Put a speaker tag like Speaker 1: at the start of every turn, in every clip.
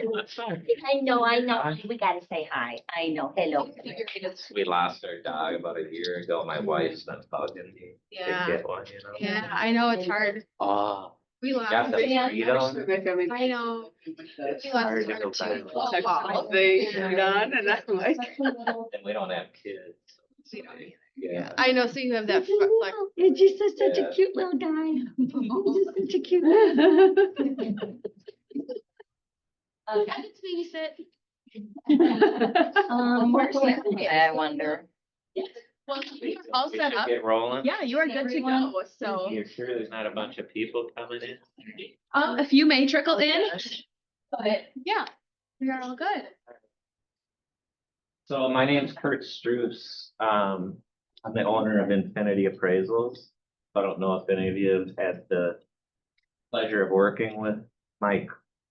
Speaker 1: I know. We gotta say hi. I know. Hello.
Speaker 2: We lost our dog about a year ago. My wife's been bugging me to
Speaker 3: Yeah.
Speaker 2: get one, you know?
Speaker 3: Yeah, I know it's hard.
Speaker 2: Oh,
Speaker 3: We lost.
Speaker 2: got the
Speaker 3: it.
Speaker 2: freedom.
Speaker 3: I know. We
Speaker 2: Hard
Speaker 3: lost
Speaker 2: to go
Speaker 3: our
Speaker 2: back.
Speaker 3: two.
Speaker 4: Check all day, done, and I'm like.
Speaker 2: And we don't have kids.
Speaker 3: We don't either.
Speaker 2: Yeah.
Speaker 3: I know, so you have that, like,
Speaker 1: It's just such
Speaker 2: Yeah.
Speaker 1: a cute little guy. He's just such a cute.
Speaker 3: it's babysit.
Speaker 1: Where's Stephanie, I wonder?
Speaker 3: Well, you're all
Speaker 2: We
Speaker 3: set
Speaker 2: should
Speaker 3: up.
Speaker 2: get rolling.
Speaker 3: Yeah, you are good to go, so.
Speaker 2: You're sure there's not a bunch of people coming in?
Speaker 3: A few may trickle in, but yeah, we are all good.
Speaker 2: So my name's Kurt Struss. I'm the owner of Infinity Appraisals. I don't know if any of you have had the pleasure of working with my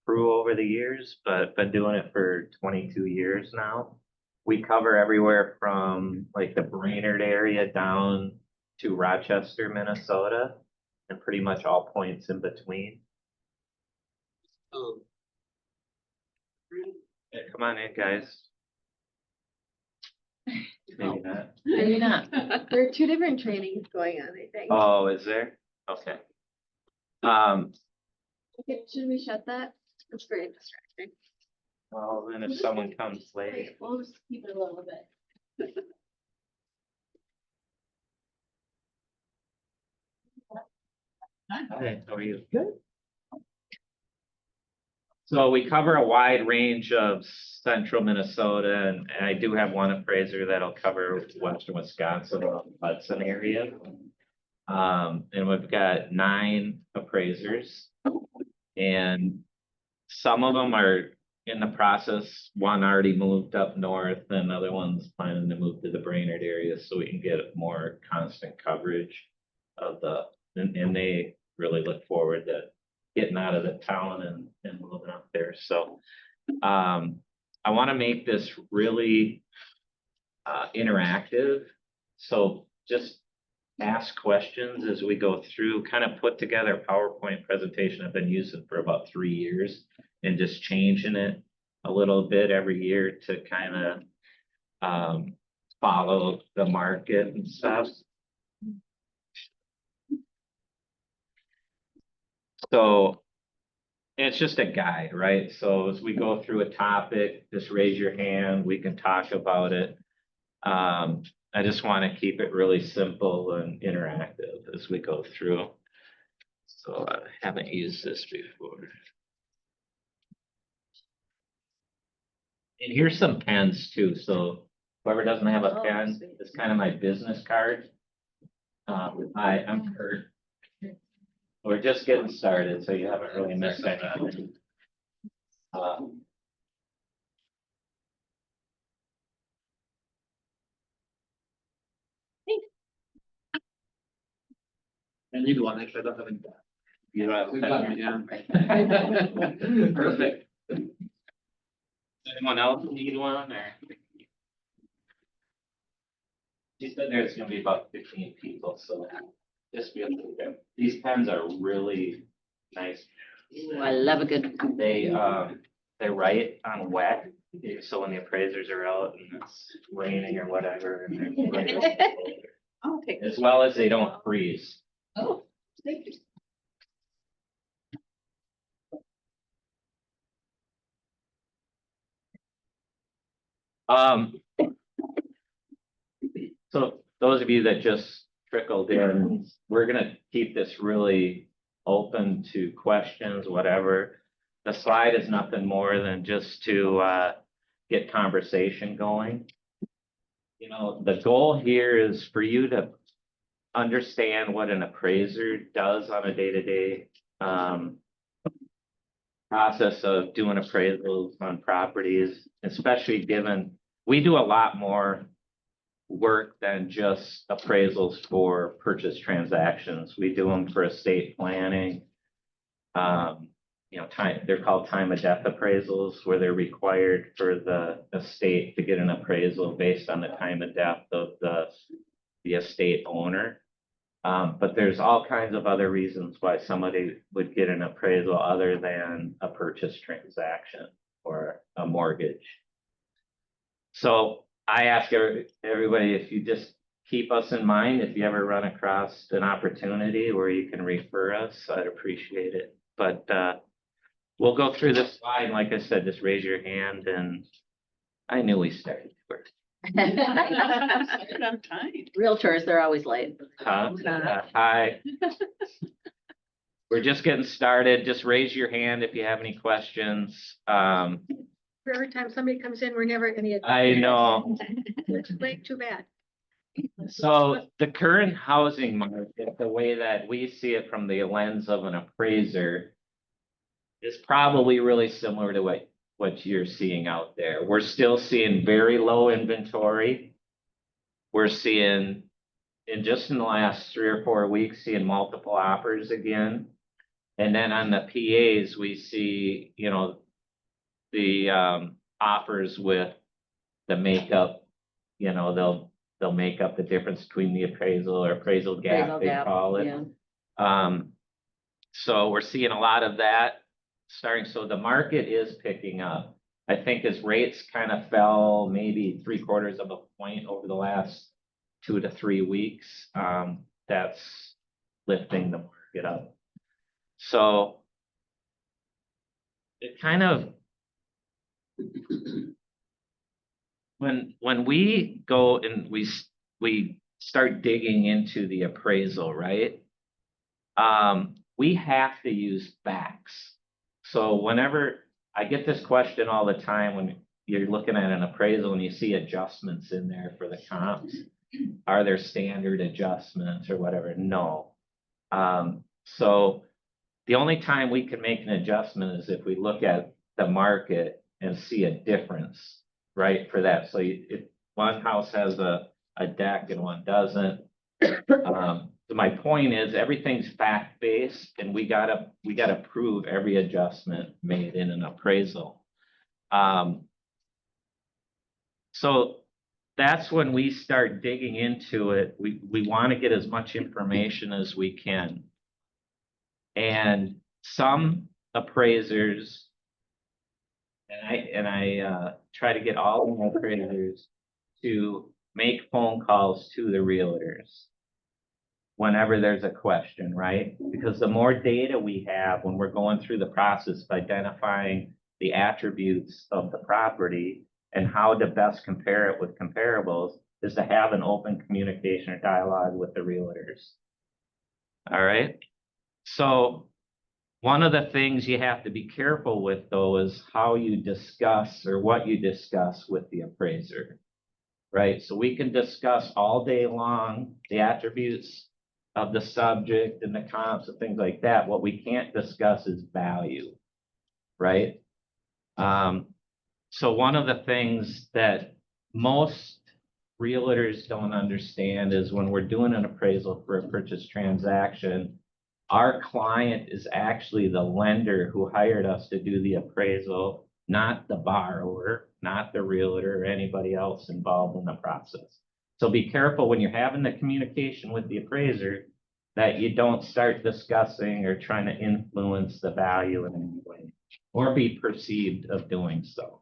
Speaker 2: crew over the years, but been doing it for 22 years now. We cover everywhere from like the Brainerd area down to Rochester, Minnesota, and pretty much all points in between. Yeah, come on in, guys. Maybe not.
Speaker 1: Maybe not.
Speaker 3: There are two different trainings going on, I think.
Speaker 2: Oh, is there? Okay.
Speaker 3: Okay, should we shut that? It's very distracting.
Speaker 2: Well, then if someone comes late.
Speaker 3: We'll just keep it a little bit.
Speaker 2: Hi, how are you? Good. So we cover a wide range of central Minnesota, and I do have one appraiser that'll cover western Wisconsin, Hudson area. And we've got 9 appraisers, and some of them are in the process. One already moved up north, and other one's planning to move to the Brainerd area so we can get more constant coverage of and they really look forward to getting out of the town and moving up there. So I want to make this really interactive. So just ask questions as we go through, kind of put together a PowerPoint presentation I've been using for about 3 years and just changing it a little bit every year to kind of follow the market and stuff. So it's just a guide, right? So as we go through a topic, just raise your hand, we can talk about it. I just want to keep it really simple and interactive as we go through. So I haven't used this before. And here's some pens too. So whoever doesn't have a pen, it's kind of my business card. Hi, I'm Kurt. We're just getting started, so you haven't really missed anything.
Speaker 5: And you do one, actually, I don't have any.
Speaker 2: You don't have a
Speaker 5: We've
Speaker 2: pen?
Speaker 5: got it, yeah.
Speaker 2: Perfect. Anyone else need one or? She said there's gonna be about 15 people, so just be able to get, these pens are really nice.
Speaker 1: Ooh, I love a good.
Speaker 2: They write on wet, so when the appraisers are out and it's raining or whatever. And they're
Speaker 4: Okay.
Speaker 2: as well as they don't freeze.
Speaker 4: Oh, thank you.
Speaker 2: So those of you that just trickled in, we're gonna keep this really open to questions, whatever. The slide is nothing more than just to get conversation going. You know, the goal here is for you to understand what an appraiser does on a day-to-day process of doing appraisals on properties, especially given we do a lot more work than just appraisals for purchase transactions. We do them for estate planning. You know, they're called time of death appraisals, where they're required for the estate to get an appraisal based on the time of death of the estate owner. But there's all kinds of other reasons why somebody would get an appraisal other than a purchase transaction. or a mortgage. So I ask everybody, if you just keep us in mind, if you ever run across an opportunity where you can refer us, I'd appreciate it. But we'll go through this slide. Like I said, just raise your hand, and I knew we started first.
Speaker 4: On time.
Speaker 1: Realtors, they're always late.
Speaker 2: Hi. We're just getting started. Just raise your hand if you have any questions.
Speaker 3: Every time somebody comes in, we're never gonna get.
Speaker 2: I know.
Speaker 3: It's way too bad.
Speaker 2: So the current housing market, the way that we see it from the lens of an appraiser, is probably really similar to what you're seeing out there. We're still seeing very low inventory. We're seeing, in the last 3 or 4 weeks, seeing multiple offers again. And then on the PAs, we see, the offers with the makeup, they'll make up the difference between the appraisal or appraisal gap, they call it.
Speaker 1: Yeah.
Speaker 2: So we're seeing a lot of that starting. So the market is picking up. I think as rates kind of fell maybe 3/4 of a point over the last 2 to 3 weeks, that's lifting the market up. So it kind of, when we go and we start digging into the appraisal, right? We have to use facts. So whenever I get this question all the time, when you're looking at an appraisal and you see adjustments in there for the comps, are there standard adjustments or whatever? No. So the only time we can make an adjustment is if we look at the market and see a difference, right, for that. So if one house has a deck and one doesn't, so my point is everything's fact-based, and we gotta prove every adjustment made in an appraisal. So that's when we start digging into it. We want to get as much information as we can. And some appraisers, and I try to get all of my appraisers to make phone calls to the realtors whenever there's a question, right? Because the more data we have when we're going through the process of identifying the attributes of the property and how to best compare it with comparables, is to have an open communication or dialogue with the realtors. All right. So one of the things you have to be careful with, though, is how you discuss or what you discuss with the appraiser, right? So we can discuss all day long the attributes of the subject and the comps and things like that. What we can't discuss is value, right? So one of the things that most realtors don't understand is when we're doing an appraisal for a purchase transaction, our client is actually the lender who hired us to do the appraisal, not the borrower, not the realtor, or anybody else involved in the process. So be careful when you're having the communication with the appraiser that you don't start discussing or trying to influence the value in any way or be perceived of doing so.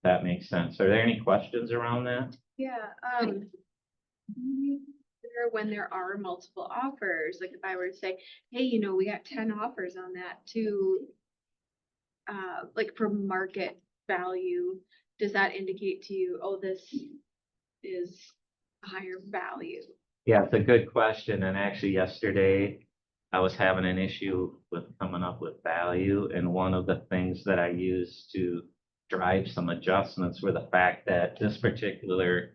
Speaker 2: That makes sense. Are there any questions around that?
Speaker 3: Yeah, when there are multiple offers, like if I were to say, hey, we got 10 offers on that to, like for market value, does that indicate to you, oh, this is a higher value?
Speaker 2: Yeah, it's a good question. And actually yesterday I was having an issue with coming up with value. And one of the things that I used to drive some adjustments were the fact that this particular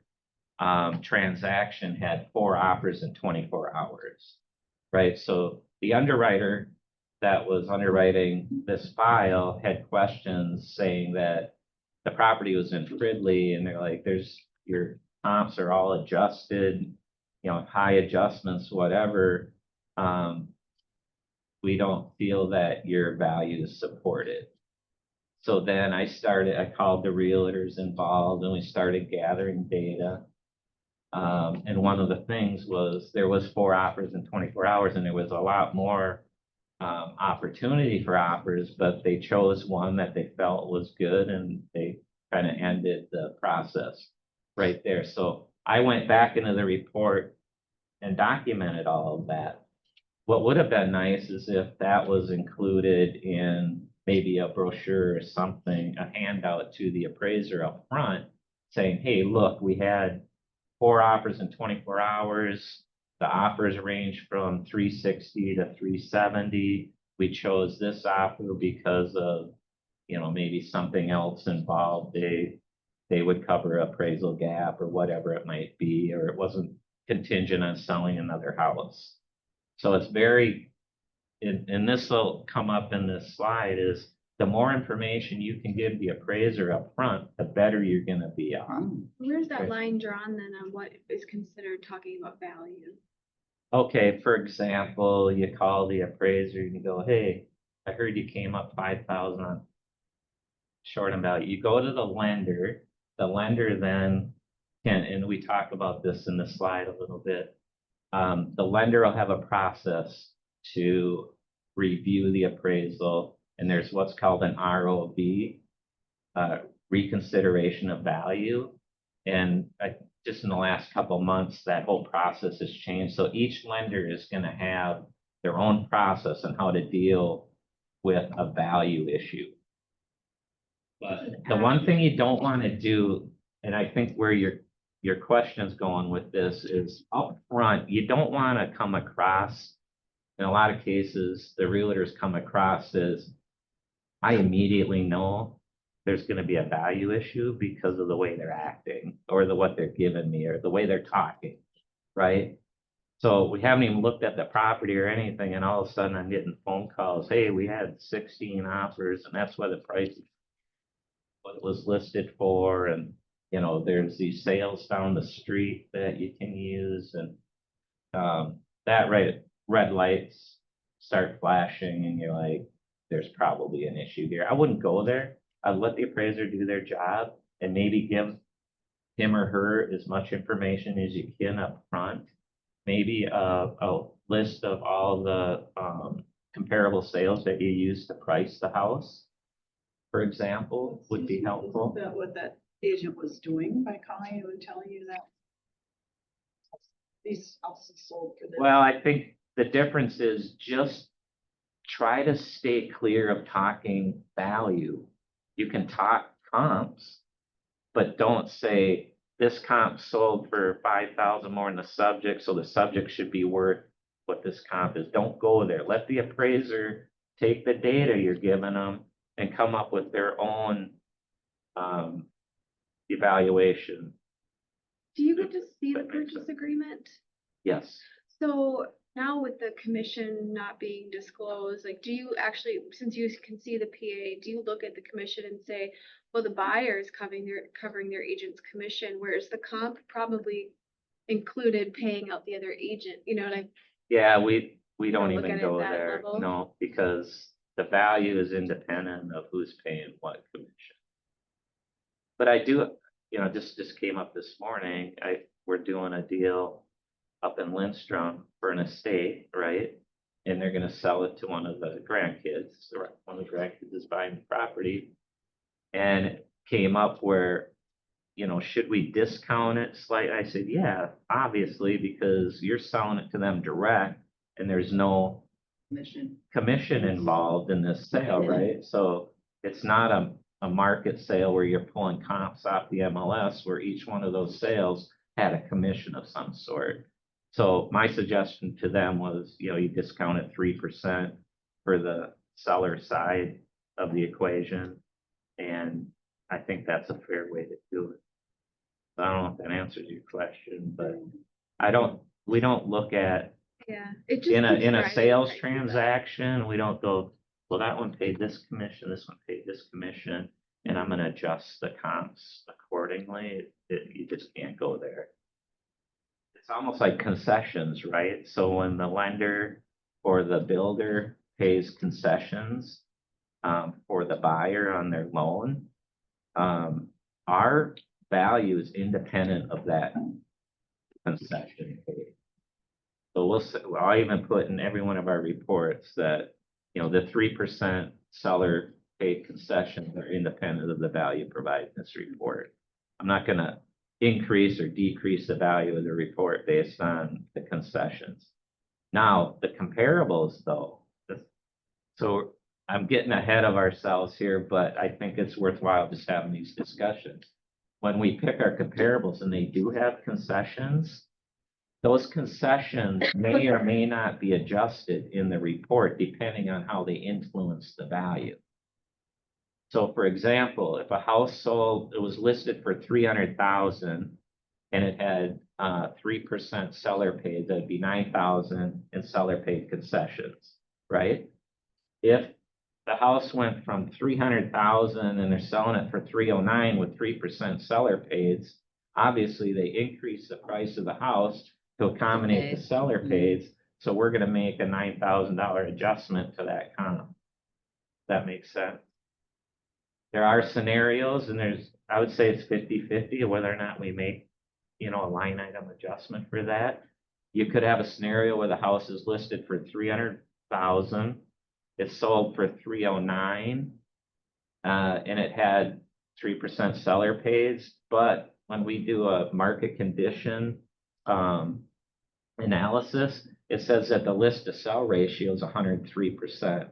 Speaker 2: transaction had 4 offers in 24 hours, right? So the underwriter that was underwriting this file had questions saying that the property was in Fridley, and they're like, your comps are all adjusted, high adjustments, whatever. We don't feel that your value is supported. So then I called the realtors involved, and we started gathering data. And one of the things was there was 4 offers in 24 hours, and there was a lot more opportunity for offers, but they chose one that they felt was good and they kind of ended the process right there. So I went back into the report and documented all of that. What would have been nice is if that was included in maybe a brochure or something, a handout to the appraiser up front, saying, hey, look, we had 4 offers in 24 hours. The offers range from 360 to 370. We chose this offer because of, maybe something else involved. They would cover appraisal gap or whatever it might be, or it wasn't contingent on selling another house. So it's very, and this will come up in this slide, is the more information you can give the appraiser up front, the better you're gonna be on.
Speaker 3: Where's that
Speaker 2: Right.
Speaker 3: line drawn then on what is considered talking about value?
Speaker 2: Okay, for example, you call the appraiser and you go, hey, I heard you came up 5,000 on short on value. You go to the lender then can, and we talk about this in the slide a little bit. The lender will have a process to review the appraisal, and there's what's called an ROV, reconsideration of value. And just in the last couple of months, that whole process has changed. So each lender is going to have their own process on how to deal with a value issue. But the one thing you don't want to do, and I think where your question's going with this is up front, you don't want to come across, in a lot of cases, the realtors come across as, I immediately know there's going to be a value issue because of the way they're acting or what they're giving me or the way they're talking, right? So we haven't even looked at the property or anything, and all of a sudden I'm getting phone calls, hey, we had 16 offers and that's what the price, what it was listed for, and there's these sales down the street that you can use, and that red lights start flashing and you're like, there's probably an issue here. I wouldn't go there. I'd let the appraiser do their job and maybe give him or her as much information as you can up front. Maybe a list of all the comparable sales that you use to price the house, for example, would be helpful.
Speaker 4: Isn't that what that agent was doing by calling you and telling you that these houses sold for this?
Speaker 2: Well, I think the difference is just try to stay clear of talking value. You can talk comps, but don't say this comp sold for 5,000 more than the subject, so the subject should be worth what this comp is. Don't go there. Let the appraiser take the data you're giving them and come up with their own evaluation.
Speaker 3: Do you get to see the purchase agreement?
Speaker 2: Yes.
Speaker 3: So now with the commission not being disclosed, like, do you actually, since you can see the PA, do you look at the commission and say, well, the buyer is covering their agent's commission, whereas the comp probably included paying out the other agent, you know what I?
Speaker 2: Yeah, we don't
Speaker 3: don't look
Speaker 2: even
Speaker 3: at it
Speaker 2: go
Speaker 3: that
Speaker 2: there,
Speaker 3: level?
Speaker 2: no, because the value is independent of who's paying what commission. But I do, just came up this morning, we're doing a deal up in Lindstrom for an estate, right? And they're gonna sell it to one of the grandkids, or one of the grandkids is buying the property. And it came up where, should we discount it slightly? I said, yeah, obviously, because you're selling it to them direct and there's no commission involved in this sale, right? So it's not a market sale where you're pulling comps off the MLS, where each one of those sales had a commission of some sort. So my suggestion to them was, you discount it 3% for the seller side of the equation. And I think that's a fair way to do it. I don't know if that answers your question, but we don't look at,
Speaker 3: Yeah, it just.
Speaker 2: in
Speaker 3: keeps
Speaker 2: a
Speaker 3: driving
Speaker 2: sales
Speaker 3: prices up.
Speaker 2: transaction, we don't go, well, that one paid this commission, this one paid this commission, and I'm gonna adjust the comps accordingly. You just can't go there. It's almost like concessions, right? So when the lender or the builder pays concessions for the buyer on their loan, our value is independent of that concession paid. So I'll even put in every one of our reports that you know, the 3% seller paid concessions are independent of the value provided in this report. I'm not gonna increase or decrease the value of the report based on the concessions. Now, the comparables though, so I'm getting ahead of ourselves here, but I think it's worthwhile just having these discussions. When we pick our comparables and they do have concessions, those concessions may or may not be adjusted in the report depending on how they influence the value. So for example, if a house sold, it was listed for 300,000 and it had 3% seller paid, that'd be 9,000 and seller paid concessions, right? If the house went from 300,000 and they're selling it for 309 with 3% seller pays, obviously they increase the price of the house to accommodate the seller pays. So we're gonna make a $9,000 adjustment to that comp. That makes sense. There are scenarios and I would say it's 50-50 whether or not we make, you know, a line item adjustment for that. You could have a scenario where the house is listed for 300,000. It's sold for 309, and it had 3% seller pays. But when we do a market condition analysis, it says that the list to sell ratio is 103%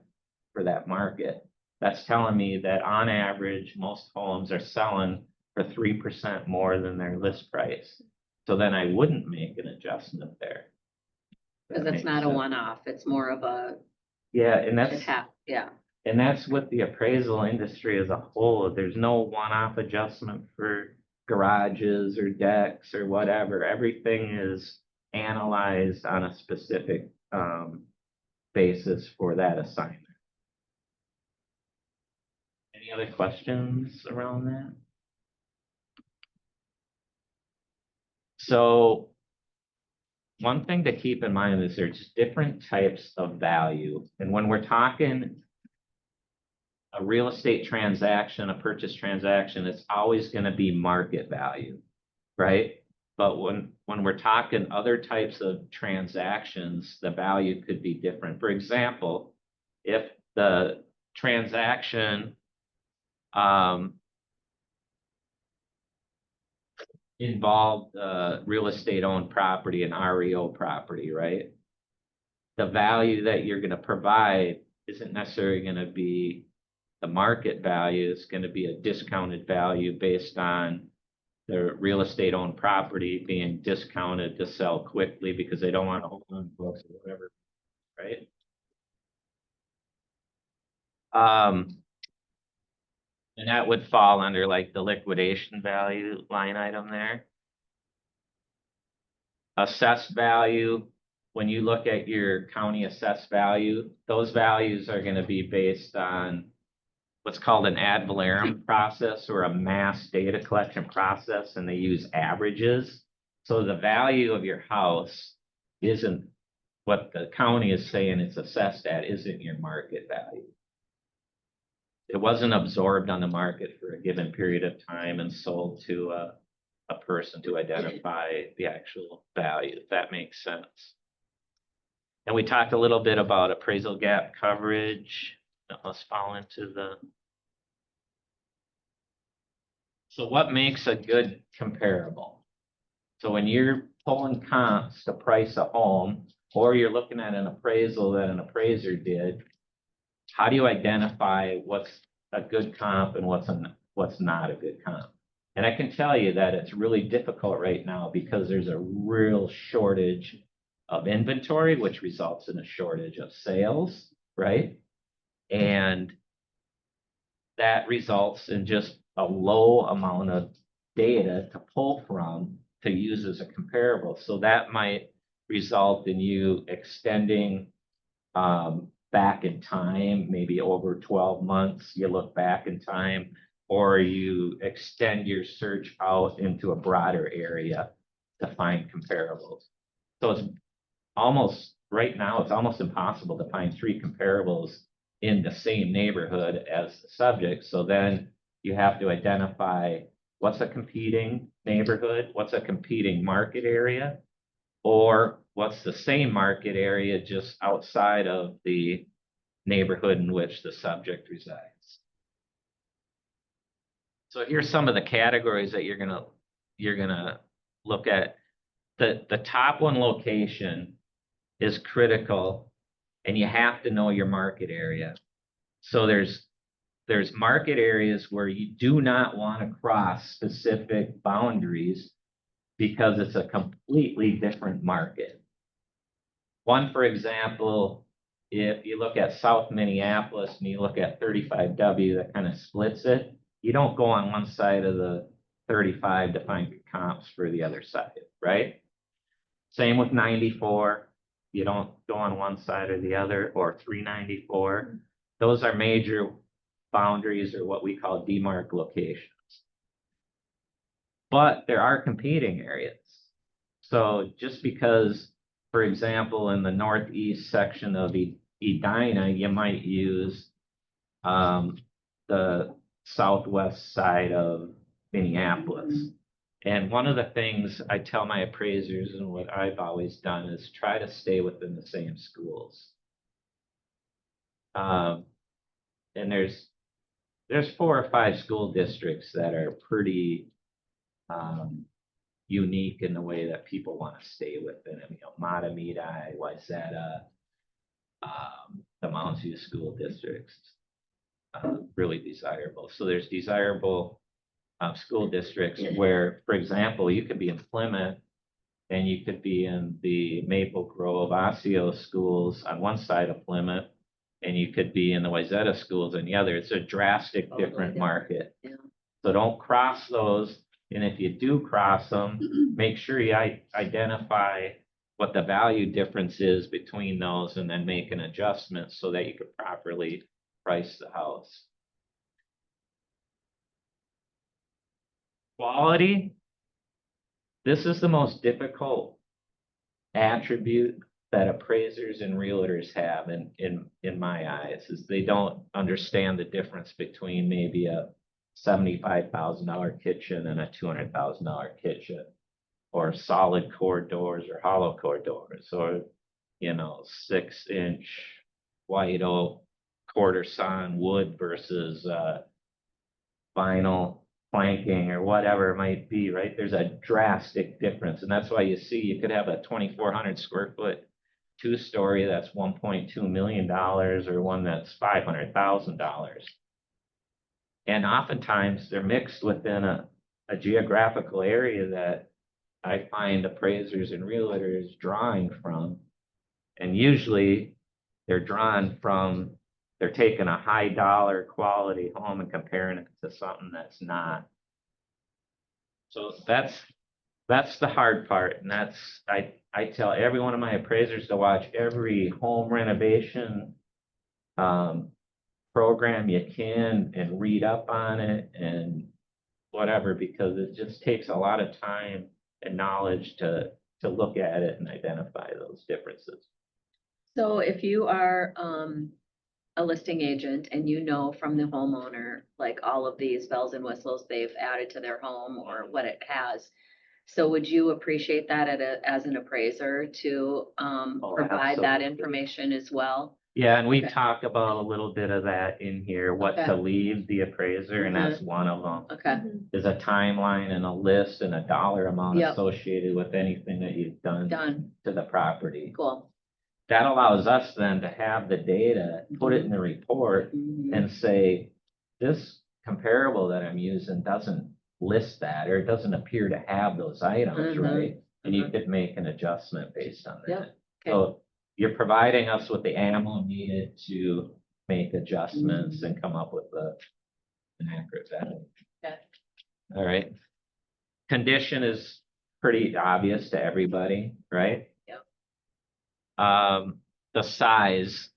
Speaker 2: for that market. That's telling me that on average, most homes are selling for 3% more than their list price. So then I wouldn't make an adjustment there.
Speaker 1: Because
Speaker 2: That
Speaker 1: it's
Speaker 2: makes
Speaker 1: not a
Speaker 2: sense.
Speaker 1: one-off, it's more of a,
Speaker 2: Yeah, and that's.
Speaker 1: yeah.
Speaker 2: And that's what the appraisal industry as a whole, there's no one-off adjustment for garages or decks or whatever. Everything is analyzed on a specific basis for that assignment. Any other questions around that? So one thing to keep in mind is there's different types of value. And when we're talking a real estate transaction, a purchase transaction, it's always going to be market value, right? But when we're talking other types of transactions, the value could be different. For example, if the transaction involved real estate owned property and REO property, right? The value that you're going to provide isn't necessarily going to be the market value. Is going to be a discounted value based on the real estate owned property being discounted to sell quickly because they don't want to hold on books or whatever, right? And that would fall under like the liquidation value line item there. Assessed value, when you look at your county assessed value, those values are going to be based on what's called an ad valorem process or a mass data collection process, and they use averages. So the value of your house isn't what the county is saying it's assessed at, isn't your market value. It wasn't absorbed on the market for a given period of time and sold to a person to identify the actual value, if that makes sense. And we talked a little bit about appraisal gap coverage. Now let's fall into the. So what makes a good comparable? So when you're pulling comps to price a home, or you're looking at an appraisal that an appraiser did, how do you identify what's a good comp and what's not a good comp? And I can tell you that it's really difficult right now because there's a real shortage of inventory, which results in a shortage of sales, right? And that results in just a low amount of data to pull from to use as a comparable. So that might result in you extending back in time, maybe over 12 months, you look back in time, or you extend your search out into a broader area to find comparables. So it's almost, right now, it's almost impossible to find 3 comparables in the same neighborhood as the subject. So then you have to identify what's a competing neighborhood, what's a competing market area, or what's the same market area just outside of the neighborhood in which the subject resides. So here's some of the categories that you're gonna look at. The top one, location, is critical, and you have to know your market area. So there's market areas where you do not want to cross specific boundaries because it's a completely different market. One, for example, if you look at South Minneapolis and you look at 35W, that kind of splits it. You don't go on one side of the 35 to find comps for the other side, right? Same with 94. You don't go on one side or the other, or 394. Those are major boundaries, or what we call demarc locations. But there are competing areas. So just because, for example, in the northeast section of Edina, you might use the southwest side of Minneapolis. And one of the things I tell my appraisers, and what I've always done, is try to stay within the same schools. And there's 4 or 5 school districts that are pretty unique in the way that people want to stay within them. You know, Matamidi, Wayzata, the Mounds View school districts, really desirable. So there's desirable school districts where, for example, you could be in Plymouth and you could be in the Maple Grove Osseo schools on one side of Plymouth, and you could be in the Wayzata schools on the other. It's a drastic different market.
Speaker 1: Yeah.
Speaker 2: So don't cross those. And if you do cross them, make sure you identify what the value difference is between those, and then make an adjustment so that you can properly price the house. Quality. This is the most difficult attribute that appraisers and realtors have in my eyes, is they don't understand the difference between maybe a $75,000 kitchen and a $200,000 kitchen, or solid core doors or hollow core doors, or, you know, 6-inch white oak quarter sawn wood versus vinyl planking, or whatever it might be, right? There's a drastic difference. And that's why you see, you could have a 2,400 square foot 2-story that's $1.2 million, or one that's $500,000. And oftentimes they're mixed within a geographical area that I find appraisers and realtors drawing from. And usually they're taking a high dollar quality home and comparing it to something that's not. So that's the hard part. And I tell every one of my appraisers to watch every home renovation program you can, and read up on it and whatever, because it just takes a lot of time and knowledge to look at it and identify those differences.
Speaker 1: So if you are a listing agent and you know from the homeowner, like all of these bells and whistles they've added to their home or what it has, so would you appreciate that as an appraiser to provide that
Speaker 2: absolutely.
Speaker 1: information as well?
Speaker 2: Yeah, and we
Speaker 1: Okay.
Speaker 2: talk about a little bit of that in here, what to
Speaker 1: Okay.
Speaker 2: leave the appraiser, and that's one of them.
Speaker 1: Okay,
Speaker 2: Is a timeline and a list and a dollar amount
Speaker 1: Yep.
Speaker 2: associated with anything that you've done
Speaker 1: done,
Speaker 2: to the property.
Speaker 1: cool.
Speaker 2: That allows us then to have the data, put it in the report,
Speaker 1: Mhm.
Speaker 2: and say, this comparable that I'm using doesn't list that, or it doesn't appear to have those items,
Speaker 1: Mhm.
Speaker 2: right? And you
Speaker 1: Mhm.
Speaker 2: could make an adjustment based on
Speaker 1: Yep.
Speaker 2: that.
Speaker 1: Okay.
Speaker 2: So you're providing us with the ammo needed to make adjustments and come up with an accurate value.
Speaker 1: Okay.
Speaker 2: All right. Condition is pretty obvious to everybody, right?
Speaker 1: Yep.
Speaker 2: The size.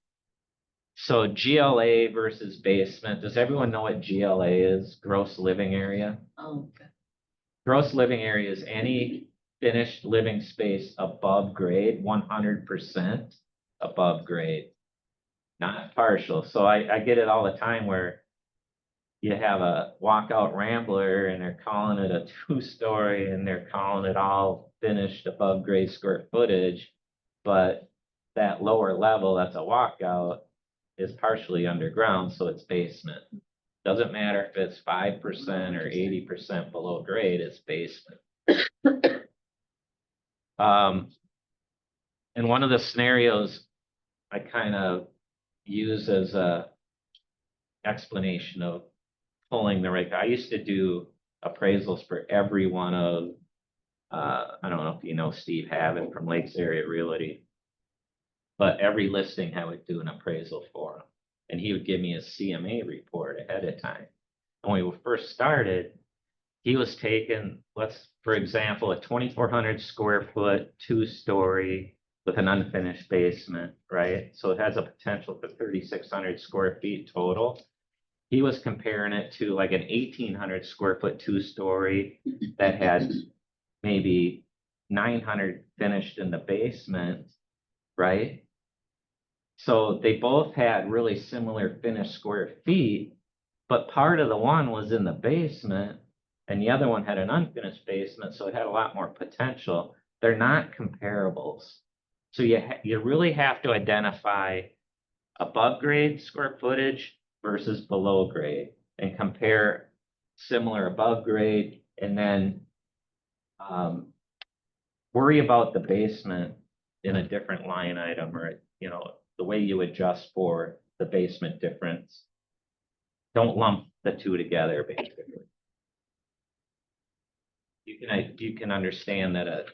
Speaker 2: So GLA versus basement. Does everyone know what GLA is? Gross living area.
Speaker 1: Oh, okay.
Speaker 2: Gross living area is any finished living space above grade, 100% above grade, not partial. So I get it all the time where you have a walkout Rambler and they're calling it a 2-story and they're calling it all finished above grade square footage, but that lower level, that's a walkout, is partially underground, so it's basement. Doesn't matter if it's 5% or 80% below grade, it's basement. And one of the scenarios I kind of use as a explanation of pulling the right, I used to do appraisals for every one of, I don't know if you know Steve Havin from Lakes Area Realty, but every listing I would do an appraisal for him. And he would give me a CMA report ahead of time. And when we first started, he was taking, for example, a 2,400 square foot, 2-story with an unfinished basement, right? So it has a potential for 3,600 square feet total. He was comparing it to like an 1,800 square foot, 2-story that had maybe 900 finished in the basement, right? So they both had really similar finished square feet, but part of the one was in the basement and the other one had an unfinished basement, so it had a lot more potential. They're not comparables. So you really have to identify above grade square footage versus below grade and compare similar above grade, and then worry about the basement in a different line item, or, the way you adjust for the basement difference. Don't lump the two together, basically. You can understand that a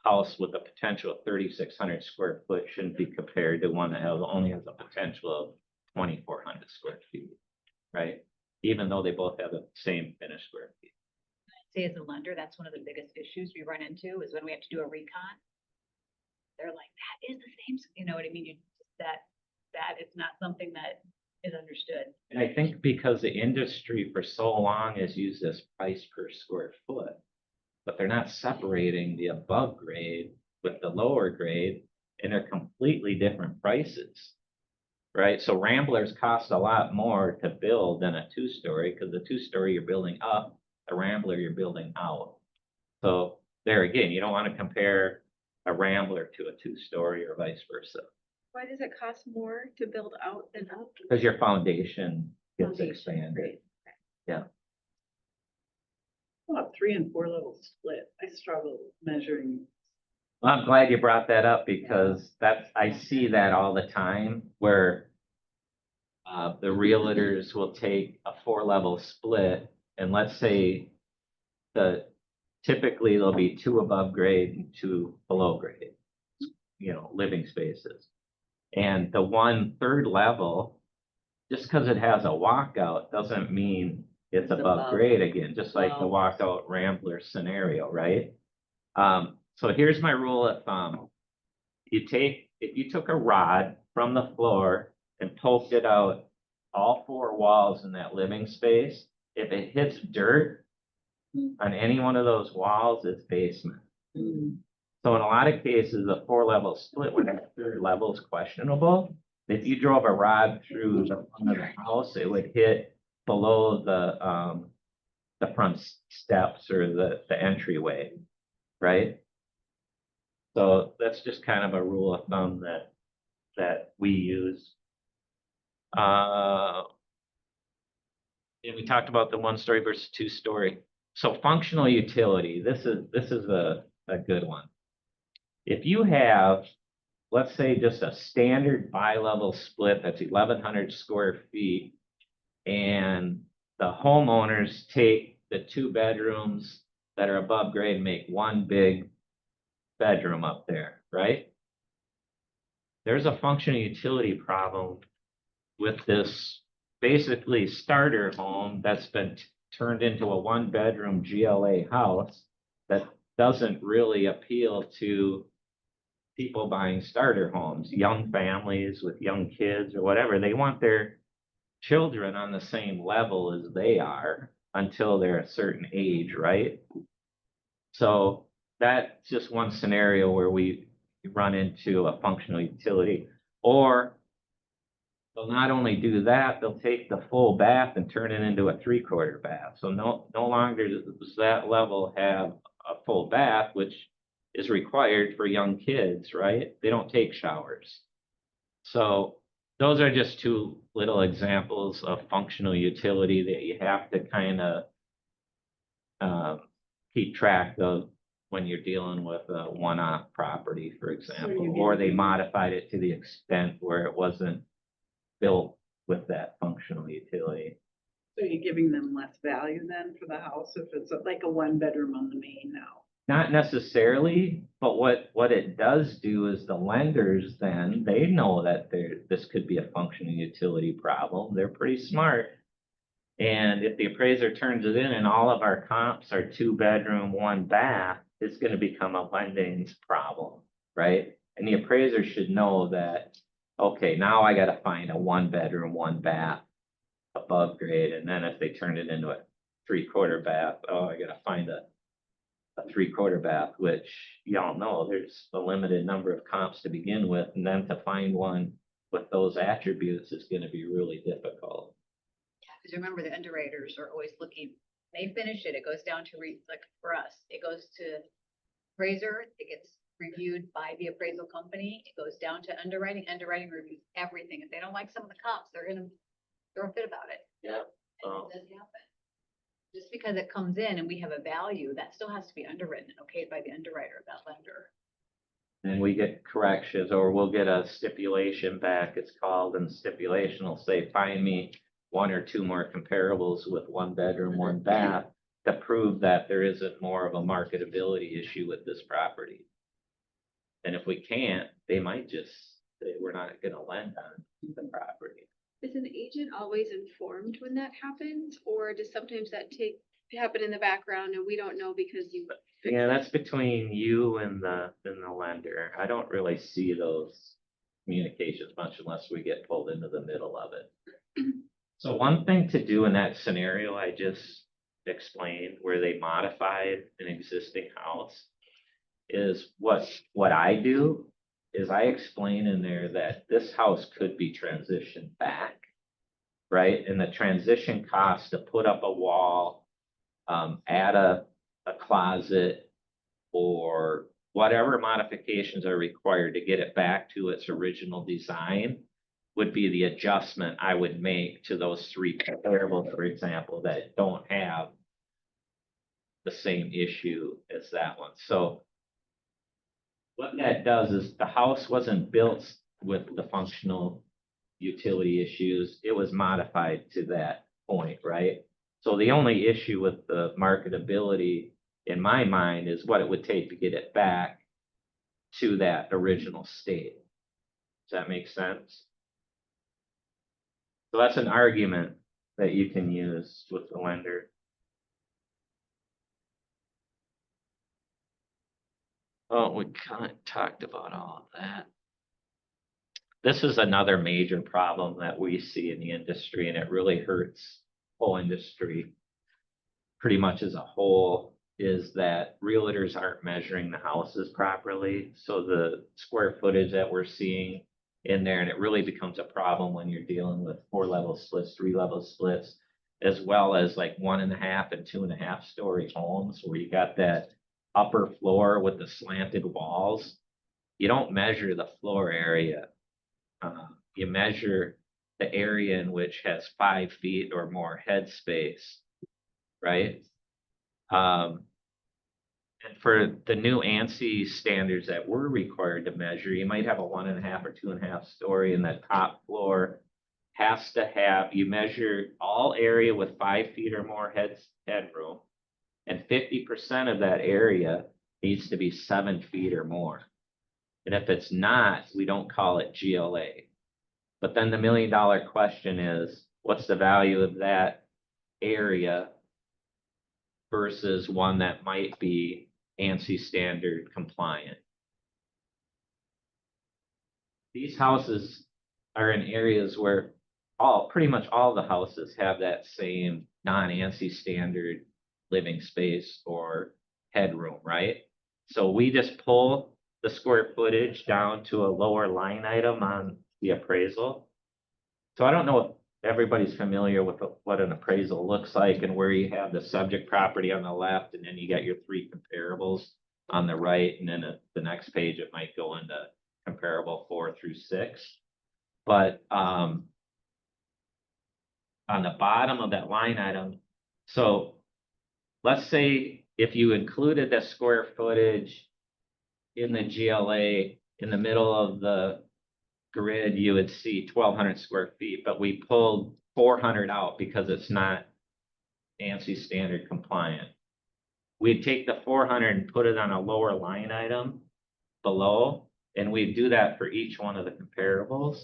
Speaker 2: house with a potential of 3,600 square foot shouldn't be compared to one that only has a potential of 2,400 square feet, right? Even though they both have the same finished square feet.
Speaker 6: Say as a lender, that's one of the biggest issues we run into is when we have to do a recon. They're like, that is the same, you know what I mean? That is not something that is understood.
Speaker 2: And I think because the industry for so long has used this price per square foot, but they're not separating the above grade with the lower grade, and they're completely different prices, right? So Ramblers cost a lot more to build than a 2-story, because the 2-story you're building up, the Rambler you're building out. So there again, you don't want to compare a Rambler to a 2-story or vice versa,
Speaker 3: Why does it cost more to build out than up?
Speaker 2: because your foundation gets
Speaker 1: Foundation,
Speaker 2: expanded.
Speaker 1: great.
Speaker 2: Yeah.
Speaker 4: Well, 3 and 4 level split. I struggle measuring.
Speaker 2: Well, I'm glad you brought that up, because I see that all the time where the realtors will take a 4-level split, and let's say typically there'll be 2 above grade and 2 below grade, living spaces. And the 1/3 level, just because it has a walkout doesn't mean it's above grade again, just like the walkout Rambler scenario, right? So here's my rule of thumb. If you took a rod from the floor and poked it out all 4 walls in that living space, if it hits dirt on any one of those walls, it's basement. So in a lot of cases, a 4-level split when that 3rd level is questionable. If you drove a rod through the front of the house, it would hit below the front steps or the entryway, right? So that's just kind of a rule of thumb that we use. And we talked about the 1-story versus 2-story. So functional utility, this is a good one. If you have, let's say, just a standard bi-level split that's 1,100 square feet, and the homeowners take the 2 bedrooms that are above grade and make one big bedroom up there, right? There's a functional utility problem with this basically starter home that's been turned into a 1-bedroom GLA house that doesn't really appeal to people buying starter homes, young families with young kids or whatever. They want their children on the same level as they are until they're a certain age, right? So that's just one scenario where we run into a functional utility. Or they'll not only do that, they'll take the full bath and turn it into a 3/4 bath. So no longer does that level have a full bath, which is required for young kids, right? They don't take showers. So those are just two little examples of functional utility that you have to kind of keep track of when you're dealing with a one-off property, for example, or they modified it to the extent where it wasn't built with that functional utility.
Speaker 4: So you're giving them less value then for the house if it's like a one bedroom on the main now?
Speaker 2: Not necessarily, but what it does do is the lenders then, they know that this could be a functional utility problem. They're pretty smart. And if the appraiser turns it in and all of our comps are 2-bedroom, 1-bath, it's gonna become a lending problem, right? And the appraiser should know that, okay, now I gotta find a 1-bedroom, 1-bath above grade, and then if they turn it into a 3/4 bath, oh, I gotta find a 3/4 bath, which y'all know there's a limited number of comps to begin with, and then to find one with those attributes is gonna be really difficult.
Speaker 6: Because remember, the underwriters are always looking, they finish it, it goes down to like for us, it goes to appraiser, it gets reviewed by the appraisal company, it goes down to underwriting, underwriting reviews everything. If they don't like some of the comps, they're gonna throw a fit about it.
Speaker 2: Yeah.
Speaker 6: And it does happen. Just because it comes in and we have a value, that still has to be underwritten and okayed by the underwriter, that lender.
Speaker 2: And we get corrections, or we'll get a stipulation back, it's called, and stipulation will say, find me 1 or 2 more comparables with 1-bedroom, 1-bath to prove that there isn't more of a marketability issue with this property. And if we can't, they might just say, we're not gonna lend on the property.
Speaker 3: Is an agent always informed when that happens, or does sometimes that happen in the background and we don't know because you?
Speaker 2: Yeah, that's between you and the lender. I don't really see those communications much unless we get pulled into the middle of it. So one thing to do in that scenario I just explained, where they modified an existing house, is what I do is I explain in there that this house could be transitioned back, right? And the transition cost to put up a wall, add a closet, or whatever modifications are required to get it back to its original design would be the adjustment I would make to those 3 comparables, for example, that don't have the same issue as that one. So what that does is the house wasn't built with the functional utility issues. It was modified to that point, right? So the only issue with the marketability in my mind is what it would take to get it back to that original state. Does that make sense? So that's an argument that you can use with the lender. Oh, we kind of talked about all of that. This is another major problem that we see in the industry, and it really hurts the whole industry pretty much as a whole, is that realtors aren't measuring the houses properly. So the square footage that we're seeing in there, and it really becomes a problem when you're dealing with 4-level splits, 3-level splits, as well as like 1.5 and 2.5 story homes where you got that upper floor with the slanted walls. You don't measure the floor area. You measure the area in which has 5 feet or more head space, right? And for the new ANSI standards that we're required to measure, you might have a 1.5 or 2.5 story, and that top floor has to have, you measure all area with 5 feet or more headroom, and 50% of that area needs to be 7 feet or more. And if it's not, we don't call it GLA. But then the $1 million question is, what's the value of that area versus one that might be ANSI standard compliant? These houses are in areas where pretty much all the houses have that same non-ANSI standard living space or headroom, right? So we just pull the square footage down to a lower line item on the appraisal. So I don't know if everybody's familiar with what an appraisal looks like, and where you have the subject property on the left, and then you got your 3 comparables on the right, and then the next page it might go into comparable 4 through 6. But, on the bottom of that line item, so let's say if you included the square footage in the GLA, in the middle of the grid, you would see 1,200 square feet, but we pulled 400 out because it's not ANSI standard compliant. We'd take the 400 and put it on a lower line item below, and we do that for each one of the comparables.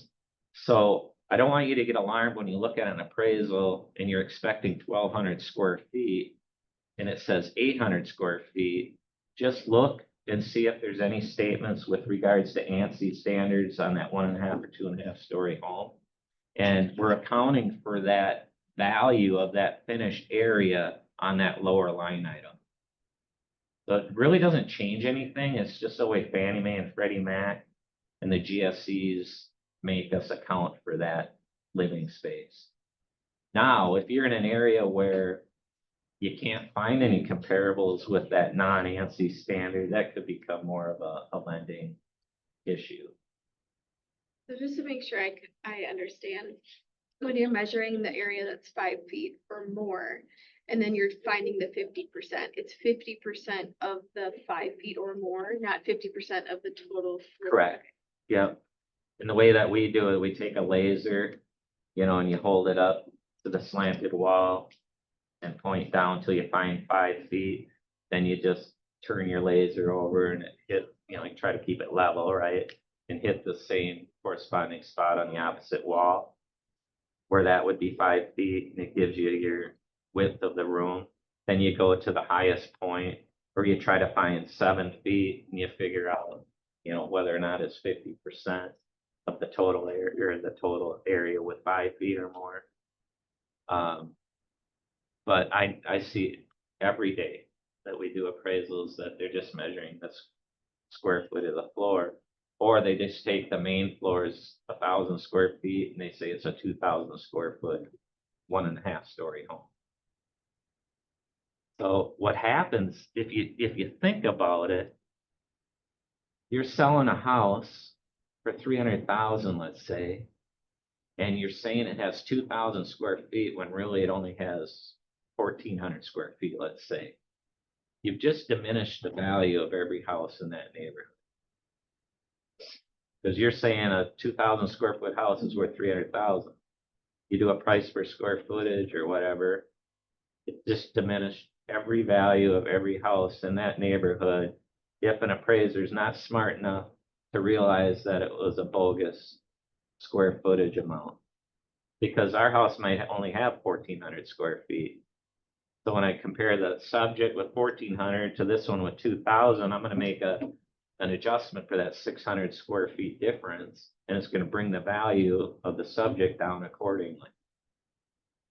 Speaker 2: So I don't want you to get alarmed when you look at an appraisal and you're expecting 1,200 square feet and it says 800 square feet. Just look and see if there's any statements with regards to ANSI standards on that 1.5 or 2.5 story home. And we're accounting for that value of that finished area on that lower line item. So it really doesn't change anything. It's just the way Fannie Mae and Freddie Mac and the GSEs make us account for that living space. Now, if you're in an area where you can't find any comparables with that non-ANSI standard, that could become more of a lending issue.
Speaker 3: So just to make sure I understand, when you're measuring the area that's 5 feet or more, and then you're finding the 50%, it's 50% of the 5 feet or more, not 50% of the total. floor.
Speaker 2: Correct. Yep. And the way that we do it, we take a laser, and you hold it up to the slanted wall and point down till you find 5 feet. Then you just turn your laser over and it hit, you try to keep it level, right? And hit the same corresponding spot on the opposite wall where that would be 5 feet, and it gives you your width of the room. Then you go to the highest point, or you try to find 7 feet and you figure out, whether or not it's 50% of the total area or the total area with 5 feet or more. But I see every day that we do appraisals that they're just measuring the square foot of the floor, or they just take the main floor's 1,000 square feet and they say it's a 2,000 square foot, 1.5 story home. So what happens if you think about it, you're selling a house for 300,000, let's say, and you're saying it has 2,000 square feet when really it only has 1,400 square feet, let's say. You've just diminished the value of every house in that neighborhood. Because you're saying a 2,000 square foot house is worth 300,000. You do a price per square footage or whatever, it just diminished every value of every house in that neighborhood if an appraiser is not smart enough to realize that it was a bogus square footage amount. Because our house might only have 1,400 square feet. So when I compare the subject with 1,400 to this one with 2,000, I'm going to make an adjustment for that 600 square feet difference, and it's going to bring the value of the subject down accordingly.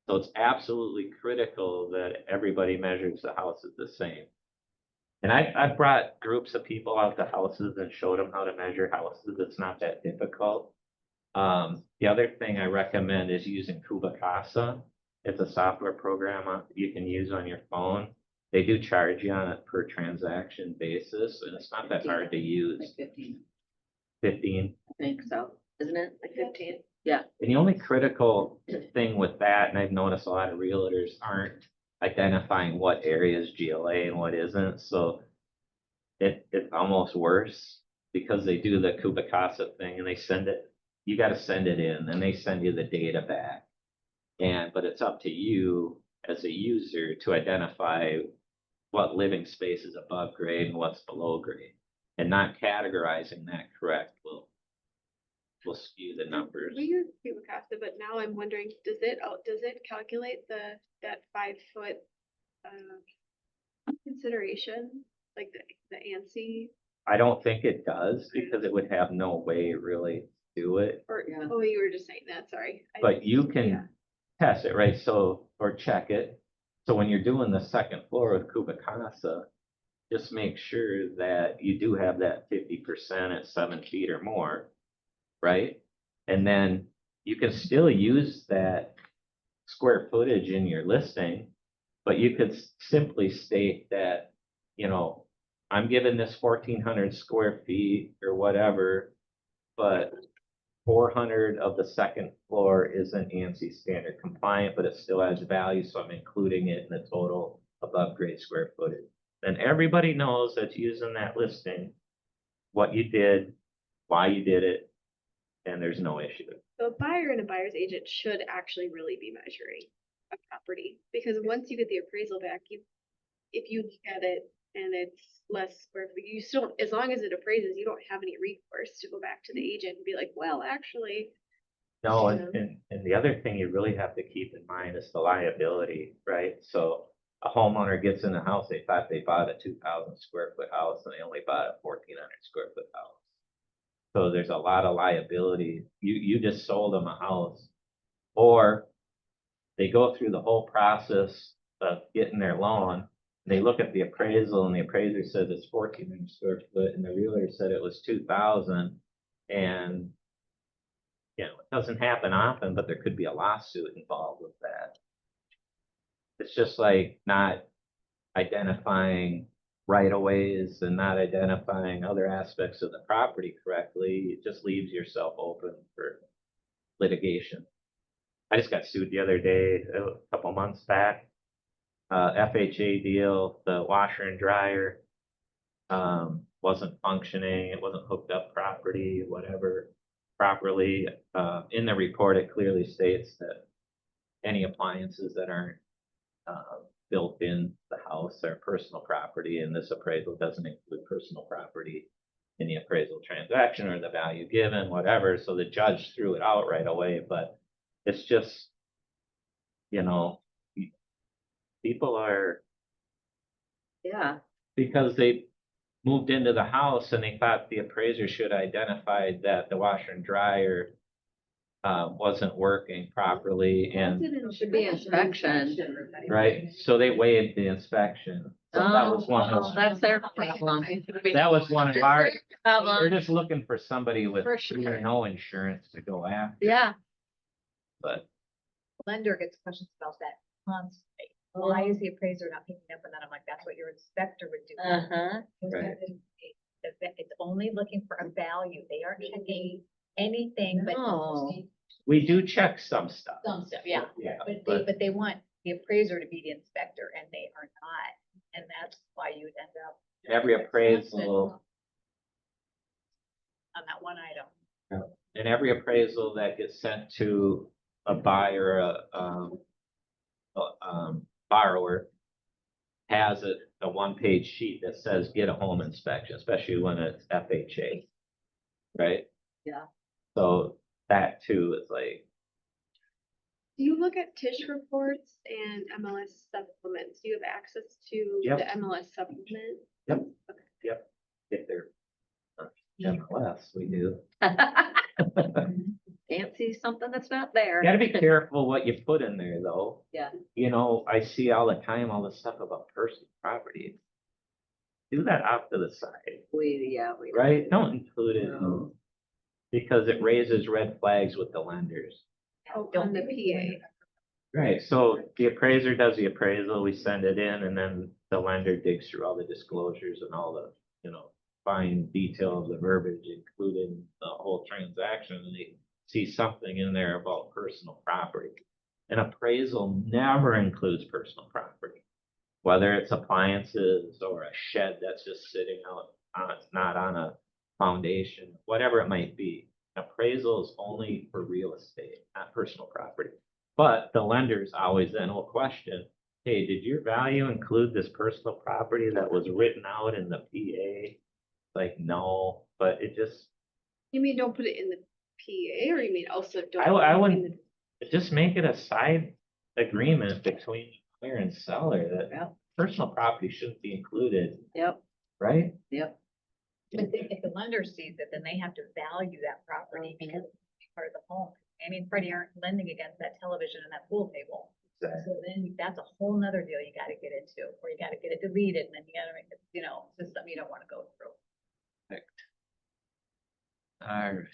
Speaker 2: So it's absolutely critical that everybody measures the houses the same. And I've brought groups of people out to houses and showed them how to measure houses. It's not that difficult. The other thing I recommend is using Kubicasa. It's a software program you can use on your phone. They do charge you on a per transaction basis, and it's not that hard to use.
Speaker 1: Like 15,
Speaker 2: 15.
Speaker 1: I think so, isn't it? Like
Speaker 3: Yeah.
Speaker 1: 15? Yeah.
Speaker 2: And the only critical thing with that, and I've noticed a lot of realtors aren't identifying what area is GLA and what isn't. So it's almost worse because they do the Kubicasa thing and they send it, you got to send it in and they send you the data back. But it's up to you as a user to identify what living space is above grade and what's below grade, and not categorizing that correct will skew the numbers.
Speaker 3: We use Kubicasa, but now I'm wondering, does it calculate that 5 foot consideration, like the ANSI?
Speaker 2: I don't think it does because it would have no way really to do it,
Speaker 3: Or,
Speaker 1: Yeah.
Speaker 3: oh, you were just saying that, sorry.
Speaker 2: but you
Speaker 3: Yeah.
Speaker 2: can test it, right? So, or check it. So when you're doing the second floor with Kubicasa, just make sure that you do have that 50% at 7 feet or more, right? And then you can still use that square footage in your listing, but you could simply state that, I'm giving this 1,400 square feet or whatever, but 400 of the second floor isn't ANSI standard compliant, but it still has value, so I'm including it in the total above grade square footage. Then everybody knows that's using that listing, what you did, why you did it, and there's no issue.
Speaker 3: So a buyer and a buyer's agent should actually really be measuring a property, because once you get the appraisal back, if you look at it and it's less square feet, you still, as long as it appraises, you don't have any recourse to go back to the agent and be like, well, actually.
Speaker 2: No,
Speaker 3: Yeah.
Speaker 2: and the other thing you really have to keep in mind is the liability, right? So a homeowner gets in the house, they thought they bought a 2,000 square foot house and they only bought a 1,400 square foot house. So there's a lot of liability. You just sold them a house, or they go through the whole process of getting their loan. They look at the appraisal and the appraiser says it's 1,400 square foot and the realtor said it was 2,000. And, you know, it doesn't happen often, but there could be a lawsuit involved with that. It's just like not identifying right of ways and not identifying other aspects of the property correctly. It just leaves yourself open for litigation. I just got sued the other day, a couple months back. FHA deal, the washer and dryer wasn't functioning, it wasn't hooked up properly, whatever, properly. In the report, it clearly states that any appliances that aren't built in the house are personal property, and this appraisal doesn't include personal property in the appraisal transaction or the value given, whatever. So the judge threw it out right away, but it's just, you know, people are,
Speaker 1: Yeah,
Speaker 2: because they moved into the house and they thought the appraiser should identify that the washer and dryer wasn't working properly, and
Speaker 1: it should be inspection.
Speaker 2: right, so they waived the inspection. So that was one
Speaker 1: Oh,
Speaker 2: of,
Speaker 1: that's their problem.
Speaker 2: that was one of our, they're
Speaker 1: Problem.
Speaker 2: just looking for somebody with
Speaker 1: For sure.
Speaker 2: no insurance to go after,
Speaker 1: Yeah.
Speaker 2: but
Speaker 6: Lender gets questions about that constantly. Why is the appraiser not picking up on that? I'm like, that's what your inspector would do.
Speaker 1: Uh-huh.
Speaker 2: Right.
Speaker 6: It's only looking for a value. They aren't checking anything but.
Speaker 1: No.
Speaker 2: we do check some stuff.
Speaker 6: Some stuff, yeah.
Speaker 2: Yeah,
Speaker 6: But they want the appraiser to be the inspector and they are not. And that's why you would end up.
Speaker 2: every appraisal,
Speaker 6: On that one item.
Speaker 2: and every appraisal that gets sent to a buyer, borrower has a one-page sheet that says get a home inspection, especially when it's FHA, right?
Speaker 1: Yeah.
Speaker 2: So that too is like,
Speaker 3: Do you look at TISH reports and MLS supplements? Do you have access to
Speaker 2: Yep.
Speaker 3: the MLS supplement?
Speaker 2: if they're MLS, we do.
Speaker 1: Fancy something that's not there.
Speaker 2: Gotta be careful what you put in there, though.
Speaker 1: Yeah.
Speaker 2: You know, I see all the time, all this stuff about personal property. Do that off to the side,
Speaker 1: We.
Speaker 2: right? Don't include it,
Speaker 1: No.
Speaker 2: because it raises red flags with the lenders.
Speaker 3: Oh, on the PA.
Speaker 2: Right, so the appraiser does the appraisal, we send it in, and then the lender digs through all the disclosures and all the, you know, fine detail of the verbiage, including the whole transaction, and they see something in there about personal property. An appraisal never includes personal property, whether it's appliances or a shed that's just sitting out on, not on a foundation, whatever it might be. Appraisal is only for real estate, not personal property. But the lenders always then will question, hey, did your value include this personal property that was written out in the PA? Like, no, but it just,
Speaker 3: You mean don't put it in the PA, or you mean also don't?
Speaker 2: I
Speaker 3: put it in
Speaker 2: wouldn't,
Speaker 3: the-
Speaker 2: just make it a side agreement between buyer and seller that
Speaker 1: Yep.
Speaker 2: personal property shouldn't be included,
Speaker 1: Yep,
Speaker 2: right?
Speaker 1: yep.
Speaker 6: But if the lender sees it, then they have to value that property because it's part of the home. I mean, Freddie aren't lending against that television and that pool table. So then that's a whole nother deal you gotta get into, or you gotta get it deleted, and then you gotta make it, you know, it's something you don't wanna go through.
Speaker 2: Alright.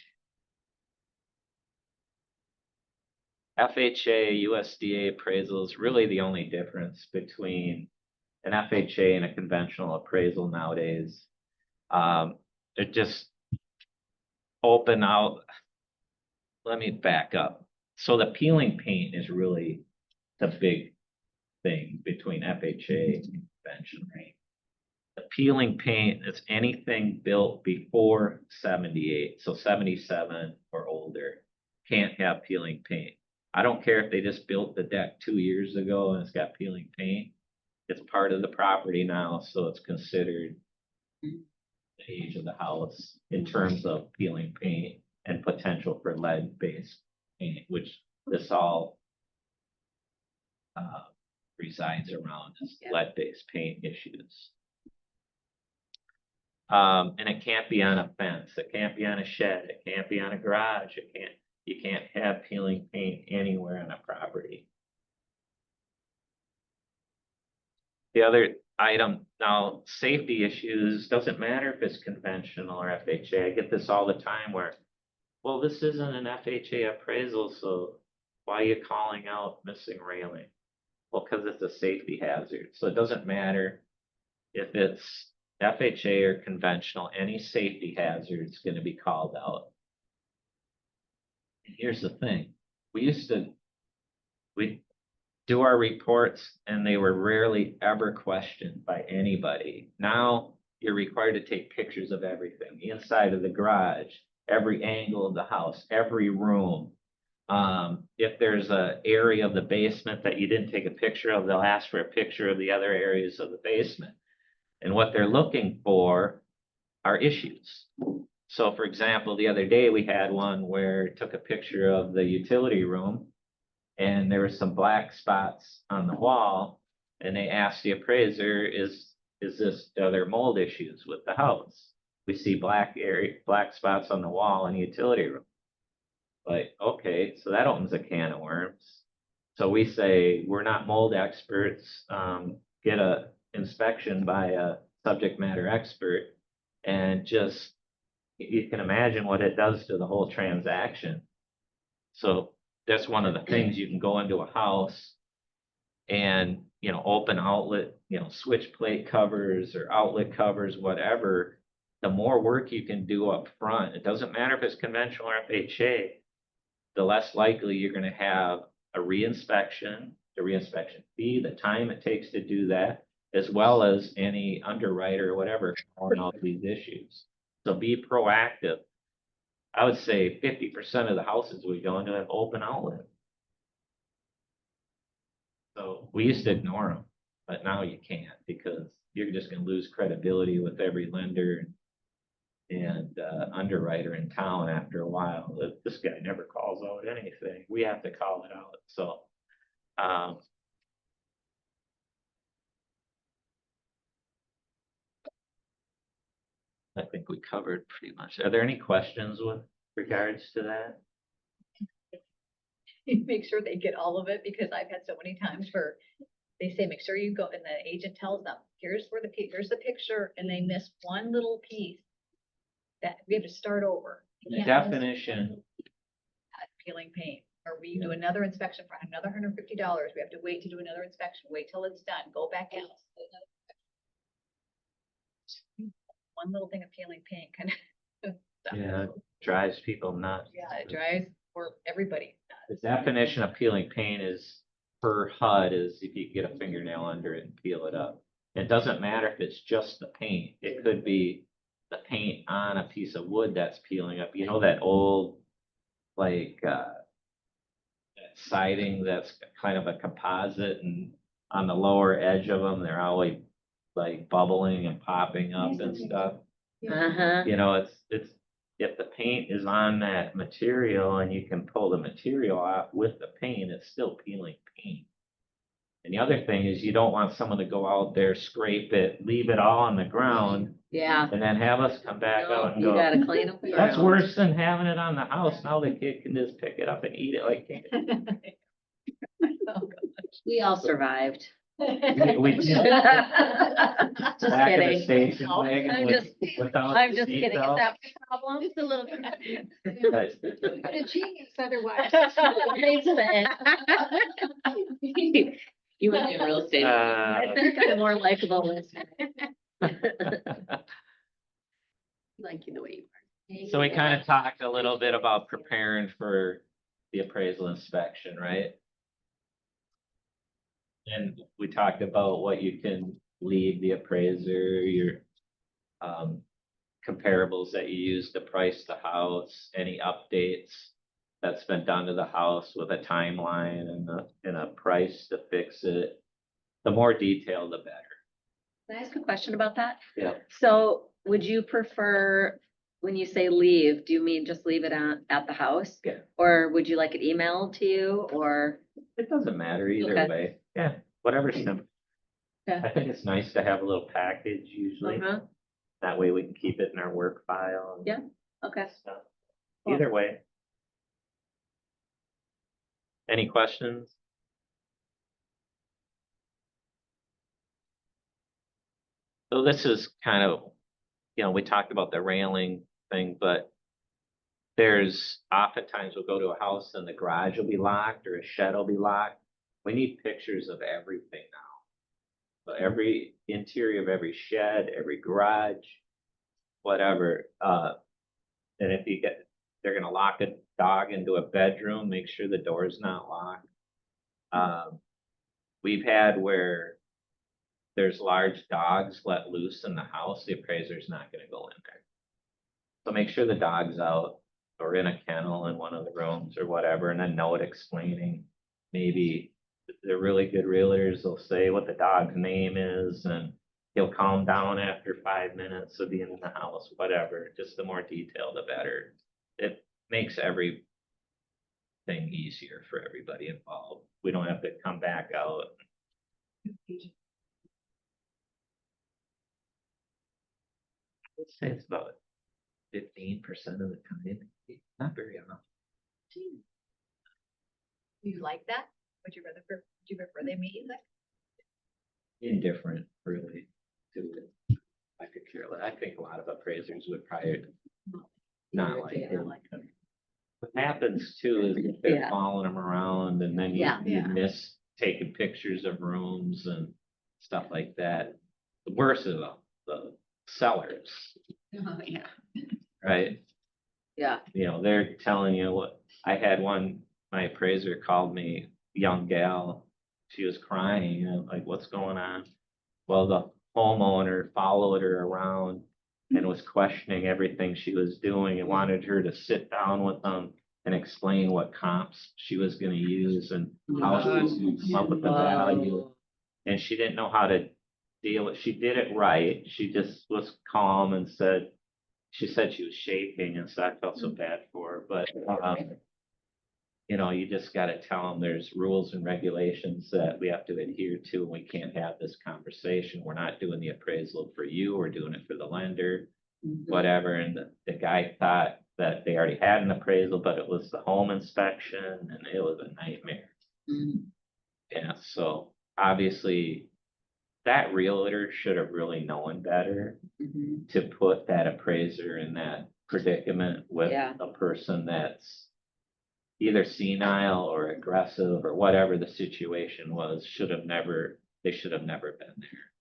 Speaker 2: FHA, USDA appraisal is really the only difference between an FHA and a conventional appraisal nowadays. It just open out, let me back up. So the peeling paint is really the big thing between FHA and convention, right? The peeling paint is anything built before 78, so 77 or older, can't have peeling paint. I don't care if they just built the deck 2 years ago and it's got peeling paint. It's part of the property now, so it's considered the age of the house in terms of peeling paint and potential for lead-based paint, which this all resides around is
Speaker 1: Yeah.
Speaker 2: lead-based paint issues. And it can't be on a fence, it can't be on a shed, it can't be on a garage, you can't have peeling paint anywhere on a property. The other item, now, safety issues, doesn't matter if it's conventional or FHA, I get this all the time where, well, this isn't an FHA appraisal, so why are you calling out missing railing? Well, because it's a safety hazard, so it doesn't matter if it's FHA or conventional, any safety hazard is gonna be called out. And here's the thing, we do our reports and they were rarely ever questioned by anybody. Now you're required to take pictures of everything, the inside of the garage, every angle of the house, every room. If there's a area of the basement that you didn't take a picture of, they'll ask for a picture of the other areas of the basement. And what they're looking for are issues. So for example, the other day we had one where it took a picture of the utility room and there were some black spots on the wall. And they asked the appraiser, are there mold issues with the house? We see black spots on the wall in the utility room. Like, okay, so that opens a can of worms. So we say, we're not mold experts, get a inspection by a subject matter expert, and just, you can imagine what it does to the whole transaction. So that's one of the things, you can go into a house and, open outlet, switch plate covers or outlet covers, whatever. The more work you can do up front, it doesn't matter if it's conventional or FHA, the less likely you're gonna have a reinspection, the reinspection fee, the time it takes to do that, as well as any underwriter or whatever calling out these issues. So be proactive. I would say 50% of the houses we go into have open outlet. So we used to ignore them, but now you can't because you're just gonna lose credibility with every lender and underwriter in town after a while. This guy never calls out anything. We have to call it out. So I think we covered pretty much. Are there any questions with regards to that?
Speaker 6: Make sure they get all of it, because I've had so many times where they say, make sure you go, and the agent tells them, here's the picture, and they miss one little piece that we have to start over. You
Speaker 2: The
Speaker 6: can't miss
Speaker 2: definition,
Speaker 6: peeling paint, or we do another inspection for another $150. We have to wait to do another inspection, wait till it's done, go back out. One little thing of peeling paint kind of.
Speaker 2: yeah, drives people nuts.
Speaker 6: Yeah, it drives for everybody nuts.
Speaker 2: The definition of peeling paint is per HUD is if you get a fingernail under it and peel it up. It doesn't matter if it's just the paint. It could be the paint on a piece of wood that's peeling up. You know that old, like, that siding that's kind of a composite, and on the lower edge of them, they're always like bubbling and popping up and stuff.
Speaker 1: Uh-huh.
Speaker 2: It's if the paint is on that material and you can pull the material off with the paint, it's still peeling paint. And the other thing is you don't want someone to go out there, scrape it, leave it all on the ground,
Speaker 1: Yeah.
Speaker 2: and then have us come back
Speaker 1: No,
Speaker 2: out and
Speaker 1: you
Speaker 2: go,
Speaker 1: gotta clean them.
Speaker 2: that's worse than having it on the house. Now the kid can just pick it up and eat it like candy.
Speaker 1: We all survived.
Speaker 2: We
Speaker 1: Just
Speaker 2: back in the
Speaker 1: kidding.
Speaker 2: station wagon
Speaker 1: I'm
Speaker 2: with-
Speaker 1: just,
Speaker 2: without
Speaker 1: I'm
Speaker 2: the
Speaker 1: just kidding. Is
Speaker 2: seatbelt.
Speaker 1: that my problem? It's a little.
Speaker 2: Guys,
Speaker 3: But a genius otherwise.
Speaker 1: Thanks, Ben. You would be in real estate. I think I'm more likable. Like you the way you
Speaker 2: So we kind of talked a little bit about preparing for the appraisal inspection, right? And we talked about what you can leave the appraiser, your comparables that you use to price the house, any updates that's been done to the house with a timeline and a price to fix it. The more detail, the better.
Speaker 1: Can I ask a question about that?
Speaker 2: Yeah.
Speaker 1: So would you prefer, when you say leave, do you mean just leave it at the house?
Speaker 2: Yeah.
Speaker 1: Or would you like it emailed to you or?
Speaker 2: It doesn't matter either
Speaker 1: Okay.
Speaker 2: way. Yeah, whatever's simple.
Speaker 1: Okay.
Speaker 2: I think it's nice to have a little package usually.
Speaker 1: Uh-huh.
Speaker 2: That way we can keep it in our work file. and
Speaker 1: Yeah. Okay.
Speaker 2: stuff.
Speaker 1: Cool.
Speaker 2: Either way. Any questions? So this is kind of, we talked about the railing thing, but there's oftentimes we'll go to a house and the garage will be locked or a shed will be locked. We need pictures of everything now. So every interior of every shed, every garage, whatever. And if they're gonna lock a dog into a bedroom, make sure the door's not locked. We've had where there's large dogs let loose in the house, the appraiser's not gonna go in there. So make sure the dog's out or in a kennel in one of the rooms or whatever, and then note explaining. Maybe they're really good realtors, they'll say what the dog's name is and he'll calm down after 5 minutes of being in the house, whatever. Just the more detail, the better. It makes everything easier for everybody involved. We don't have to come back out. I'd say it's about 15% of the time, not very often.
Speaker 6: Do you like that? Would you prefer they meet you there?
Speaker 2: Indifferent, really, to it. I could care less. I think a lot of appraisers would probably not like it. What happens too is if they're
Speaker 1: Yeah.
Speaker 2: following them around and then you
Speaker 1: Yeah.
Speaker 2: you miss taking pictures of rooms and stuff like that. The worst is the sellers,
Speaker 6: Yeah.
Speaker 2: right?
Speaker 1: Yeah.
Speaker 2: They're telling you what, I had my appraiser called me, young gal, she was crying, like, what's going on? Well, the homeowner followed her around and was questioning everything she was doing and wanted her to sit down with them and explain what comps she was gonna use and how she was gonna come up with the value. And she didn't know how to deal with, she did it right, she just was calm and she said she was shaking, and so I felt so bad for her, but, you just gotta tell them there's rules and regulations that we have to adhere to, and we can't have this conversation. We're not doing the appraisal for you, we're doing it for the lender, whatever, and the guy thought that they already had an appraisal, but it was the home inspection, and it was a nightmare.
Speaker 1: Mhm.
Speaker 2: Yeah, so obviously, that realtor should have really known better
Speaker 1: Mhm.
Speaker 2: to put that appraiser in that predicament with
Speaker 1: Yeah.
Speaker 2: a person that's either senile or aggressive or whatever the situation was, they should have never been there.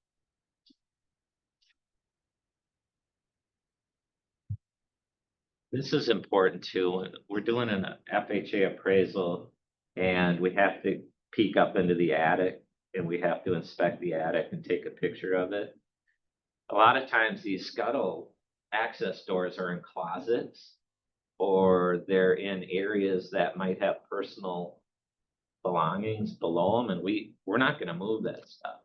Speaker 2: This is important too. We're doing an FHA appraisal and we have to peek up into the attic and we have to inspect the attic and take a picture of it. A lot of times these scuttle access doors are in closets or they're in areas that might have personal belongings below them, and we're not gonna move that stuff.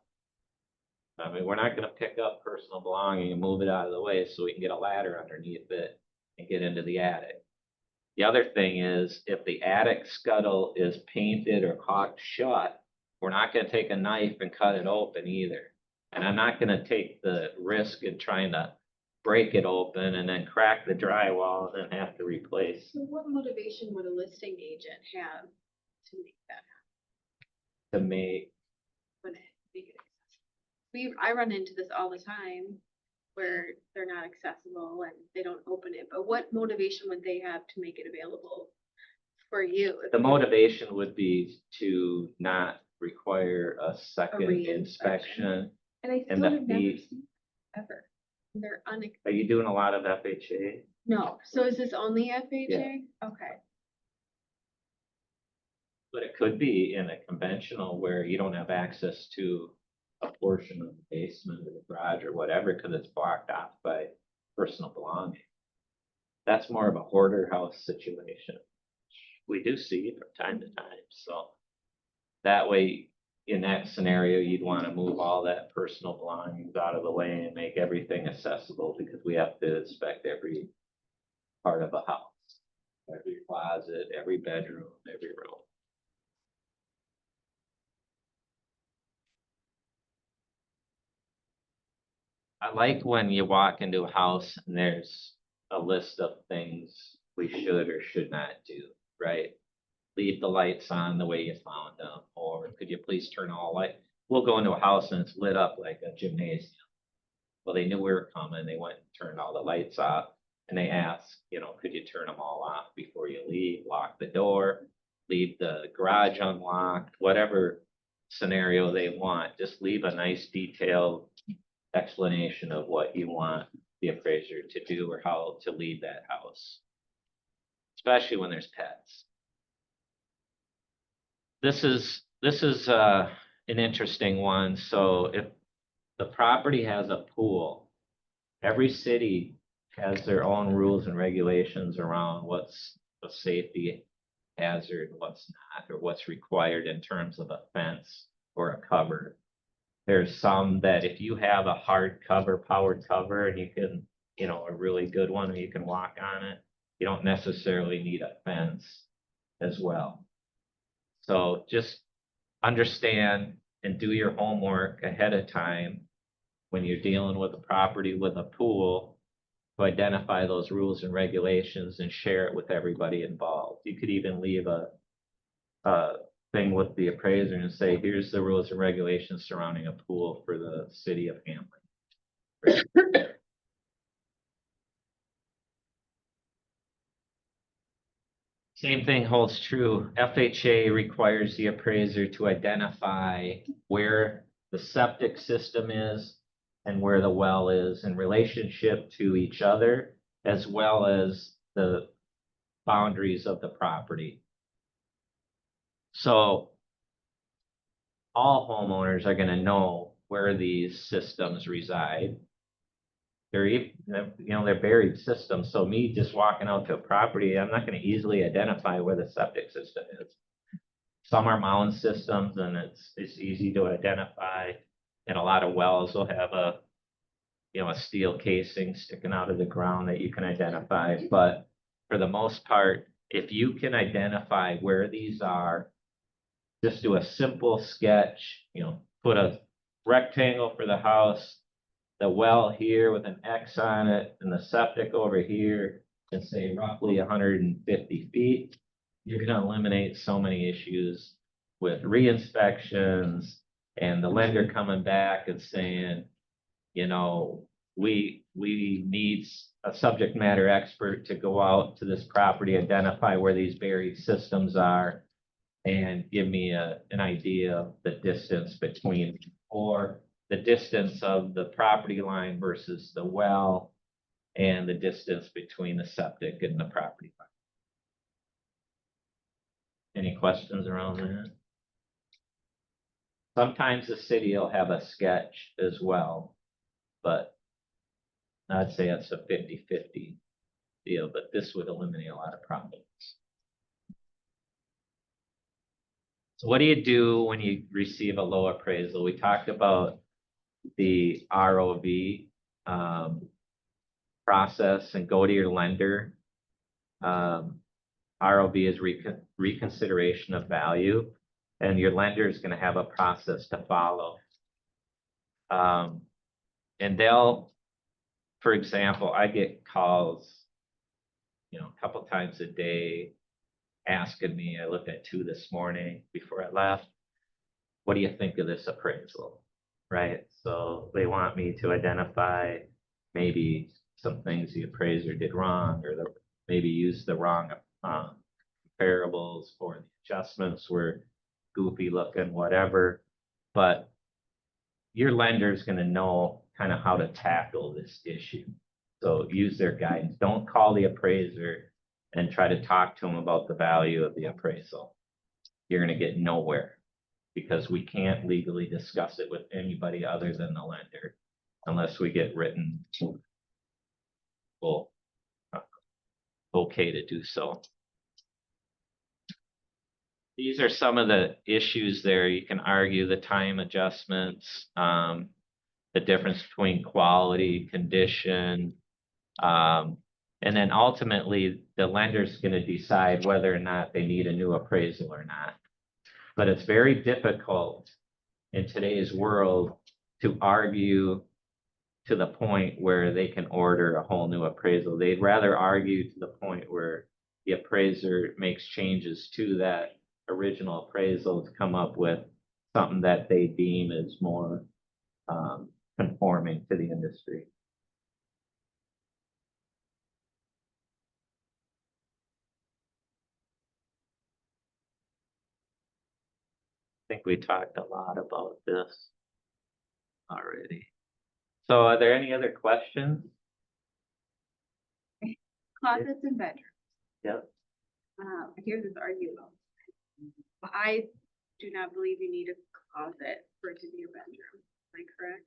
Speaker 2: I mean, we're not gonna pick up personal belonging and move it out of the way so we can get a ladder underneath it and get into the attic. The other thing is, if the attic scuttle is painted or caulked shut, we're not gonna take a knife and cut it open either. And I'm not gonna take the risk in trying to break it open and then crack the drywall and then have to replace.
Speaker 3: So what motivation would a listing agent have to make that
Speaker 2: To make,
Speaker 3: happen? Make it accessible? I run into this all the time where they're not accessible and they don't open it, but what motivation would they have to make it available for you?
Speaker 2: the motivation would be to not require a second
Speaker 3: re-inspection.
Speaker 2: inspection.
Speaker 3: And I
Speaker 2: and
Speaker 3: still
Speaker 2: the
Speaker 3: have never
Speaker 2: fee-
Speaker 3: seen ever. They're
Speaker 2: Are you doing a lot of FHA?
Speaker 3: No, so is this only FHA? Okay.
Speaker 2: But it could be in a conventional where you don't have access to a portion of the basement or the garage or whatever, because it's blocked off by personal belongings. That's more of a hoarder house situation. We do see from time to time, so. That way, in that scenario, you'd want to move all that personal belongings out of the way and make everything accessible, because we have to inspect every part of a house. Every closet, every bedroom, every room. I like when you walk into a house and there's a list of things we should or should not do, right? Leave the lights on the way you found them, or could you please turn all light? We'll go into a house and it's lit up like a gymnasium. Well, they knew we were coming, they went and turned all the lights off, and they asked, could you turn them all off before you leave, lock the door, leave the garage unlocked, whatever scenario they want, just leave a nice detailed explanation of what you want the appraiser to do or how to leave that house, especially when there's pets. This is an interesting one. So if the property has a pool, every city has their own rules and regulations around what's a safety hazard, what's not, or what's required in terms of a fence or a cover. There's some that if you have a hard cover, powered cover, and you can, a really good one, and you can walk on it, you don't necessarily need a fence as well. So just understand and do your homework ahead of time when you're dealing with a property with a pool to identify those rules and regulations and share it with everybody involved. You could even leave a thing with the appraiser and say, here's the rules and regulations surrounding a pool for the city of Hamlin. Same thing holds true. FHA requires the appraiser to identify where the septic system is and where the well is in relationship to each other, as well as the boundaries of the property. So all homeowners are going to know where these systems reside. They're buried systems. So me just walking out to a property, I'm not going to easily identify where the septic system is. Some are mound systems and it's easy to identify. And a lot of wells will have a steel casing sticking out of the ground that you can identify. But for the most part, if you can identify where these are, just do a simple sketch, put a rectangle for the house, the well here with an X on it, and the septic over here, and say roughly 150 feet, you're going to eliminate so many issues with re-inspections and the lender coming back and saying, we need a subject matter expert to go out to this property, identify where these buried systems are, and give me an idea of the distance between, or the distance of the property line versus the well, and the distance between the septic and the property line. Any questions around that? Sometimes the city will have a sketch as well, but I'd say it's a 50-50 deal, but this would eliminate a lot of problems. So what do you do when you receive a low appraisal? We talked about the ROV process and go to your lender. ROV is reconsideration of value, and your lender is going to have a process to follow. And they'll, for example, I get calls, a couple times a day asking me. I looked at 2 this morning before I left. What do you think of this appraisal? Right? So they want me to identify maybe some things the appraiser did wrong, or maybe use the wrong comparables, or the adjustments were goofy looking, whatever. But your lender is going to know kind of how to tackle this issue. So use their guidance. Don't call the appraiser and try to talk to them about the value of the appraisal. You're gonna get nowhere because we can't legally discuss it with anybody other than the lender unless we get written full okay to do so. These are some of the issues there. You can argue the time adjustments, the difference between quality, condition. And then ultimately, the lender's gonna decide whether or not they need a new appraisal or not. But it's very difficult in today's world to argue to the point where they can order a whole new appraisal. They'd rather argue to the point where the appraiser makes changes to that original appraisal to come up with something that they deem is more conforming to the industry. I think we talked a lot about this already. So are there any other questions?
Speaker 3: Closets and bedrooms.
Speaker 2: Yep.
Speaker 3: I hear this argument. But I do not believe you need a closet for it to be a bedroom. Am I correct?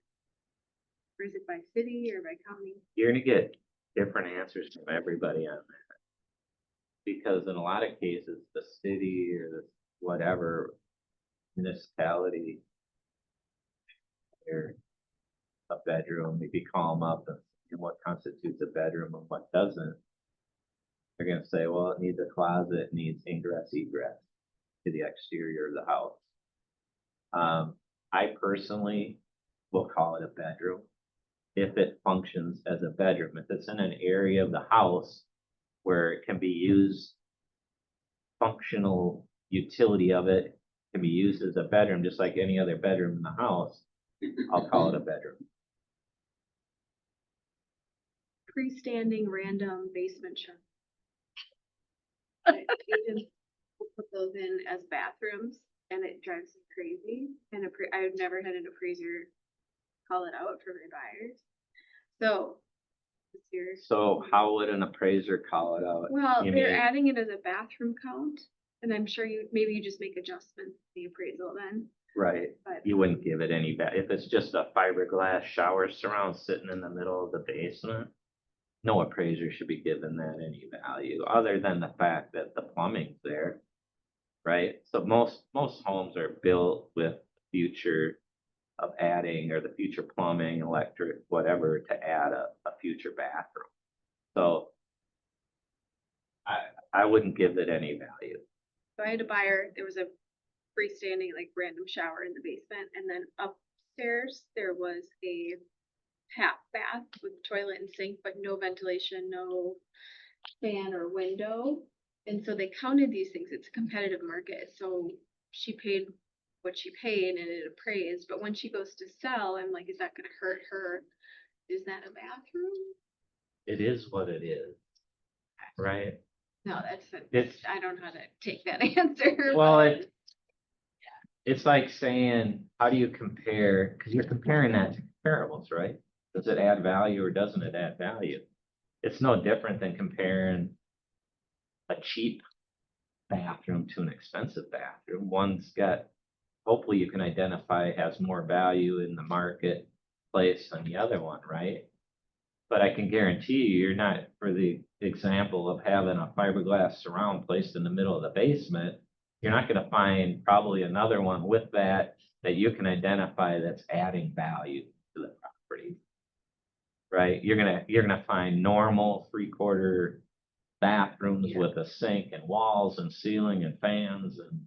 Speaker 3: Or is it by city or by county?
Speaker 2: You're gonna get different answers from everybody on that. Because in a lot of cases, the city or the whatever municipality or a bedroom, if you call them up and what constitutes a bedroom and what doesn't, they're gonna say, well, it needs a closet, it needs ingress, egress to the exterior of the house. I personally will call it a bedroom if it functions as a bedroom. If it's in an area of the house where it can be used, functional utility of it can be used as a bedroom, just like any other bedroom in the house, I'll call it a bedroom.
Speaker 3: Freestanding random basement shower. Agents will put those in as bathrooms and it drives me crazy. And I've never had an appraiser call it out for my buyers. So. It's your.
Speaker 2: So how would an appraiser call it out?
Speaker 3: Well,
Speaker 2: You
Speaker 3: they're
Speaker 2: mean-
Speaker 3: adding it as a bathroom count, and I'm sure maybe you just make adjustments to the appraisal then,
Speaker 2: Right,
Speaker 3: but.
Speaker 2: you wouldn't give it any if it's just a fiberglass shower surround sitting in the middle of the basement. No appraiser should be given that any value, other than the fact that the plumbing's there. Right, so most homes are built with future of adding, or the future plumbing, electric, whatever, to add a future bathroom. So I wouldn't give it any value.
Speaker 3: So I had a buyer, there was a freestanding like random shower in the basement, and then upstairs there was a half bath with toilet and sink, but no ventilation, no fan or window. And so they counted these things. It's a competitive market. So she paid what she paid and it appraised, but when she goes to sell, I'm like, is that gonna hurt her? Is that a bathroom?
Speaker 2: It is what it is, right?
Speaker 3: No,
Speaker 2: It's-
Speaker 3: I don't know how to take that answer.
Speaker 2: Well,
Speaker 3: but-
Speaker 2: it's like saying, how do you compare, because you're comparing that to comparables, right? Does it add value or doesn't it add value? It's no different than comparing a cheap bathroom to an expensive bathroom. One's got, hopefully you can identify has more value in the marketplace than the other one, right? But I can guarantee you're not, for the example of having a fiberglass surround placed in the middle of the basement, you're not gonna find probably another one with that you can identify that's adding value to the property. Right? You're gonna find normal 3/4 bathrooms
Speaker 3: Yeah.
Speaker 2: with a sink and walls and ceiling and fans and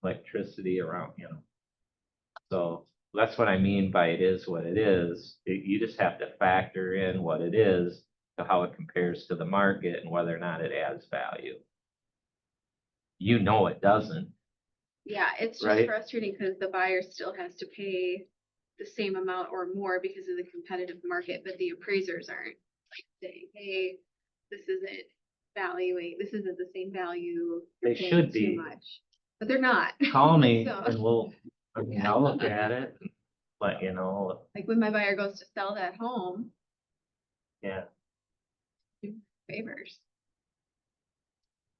Speaker 2: electricity around, So that's what I mean by it is what it is. You just have to factor in what it is to how it compares to the market and whether or not it adds value. You know it doesn't.
Speaker 3: Yeah, it's just
Speaker 2: Right.
Speaker 3: frustrating because the buyer still has to pay the same amount or more because of the competitive market, but the appraisers aren't like saying, hey, this isn't the same value.
Speaker 2: They
Speaker 3: you're paying
Speaker 2: should
Speaker 3: too
Speaker 2: be.
Speaker 3: much. But they're not.
Speaker 2: Call me
Speaker 3: So,
Speaker 2: and I'll look at it and let you know.
Speaker 3: like when my buyer goes to sell that home,
Speaker 2: Yeah.
Speaker 3: Favors.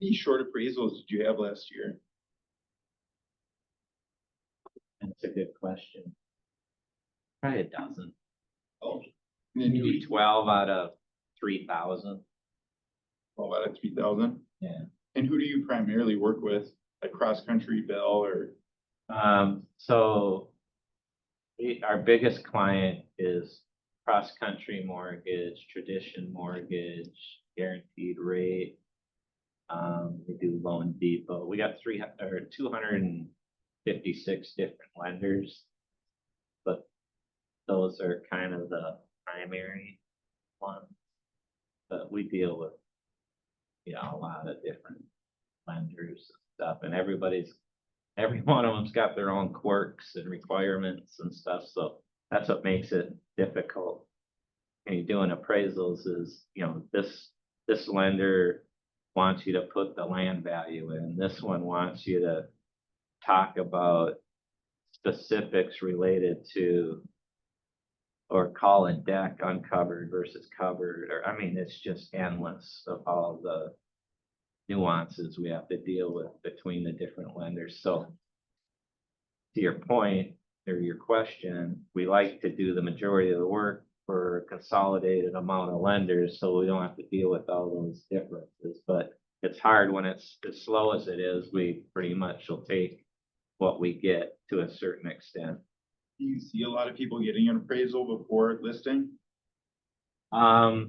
Speaker 7: Any short appraisals did you have last year?
Speaker 2: That's a good question. Probably a dozen,
Speaker 7: Oh. And then who,
Speaker 2: maybe 12 out of 3,000.
Speaker 7: 12 out of 3,000?
Speaker 2: Yeah.
Speaker 7: And who do you primarily work with, like Cross Country, Bell, or?
Speaker 2: So our biggest client is Cross Country Mortgage, Tradition Mortgage, Guaranteed Rate. We do Loan Depot. We got 256 different lenders, but those are kind of the primary ones. But we deal with, a lot of different lenders and stuff, and every one of them's got their own quirks and requirements and stuff, so that's what makes it difficult. When you're doing appraisals is, this lender wants you to put the land value in, this one wants you to talk about specifics related to, or call a deck uncovered versus covered, or, it's just endless of all the nuances we have to deal with between the different lenders. So to your point, or your question, we like to do the majority of the work for a consolidated amount of lenders, so we don't have to deal with all those differences. But it's hard when it's as slow as it is. We pretty much will take what we get to a certain extent.
Speaker 7: Do you see a lot of people getting an appraisal before listing?
Speaker 2: Not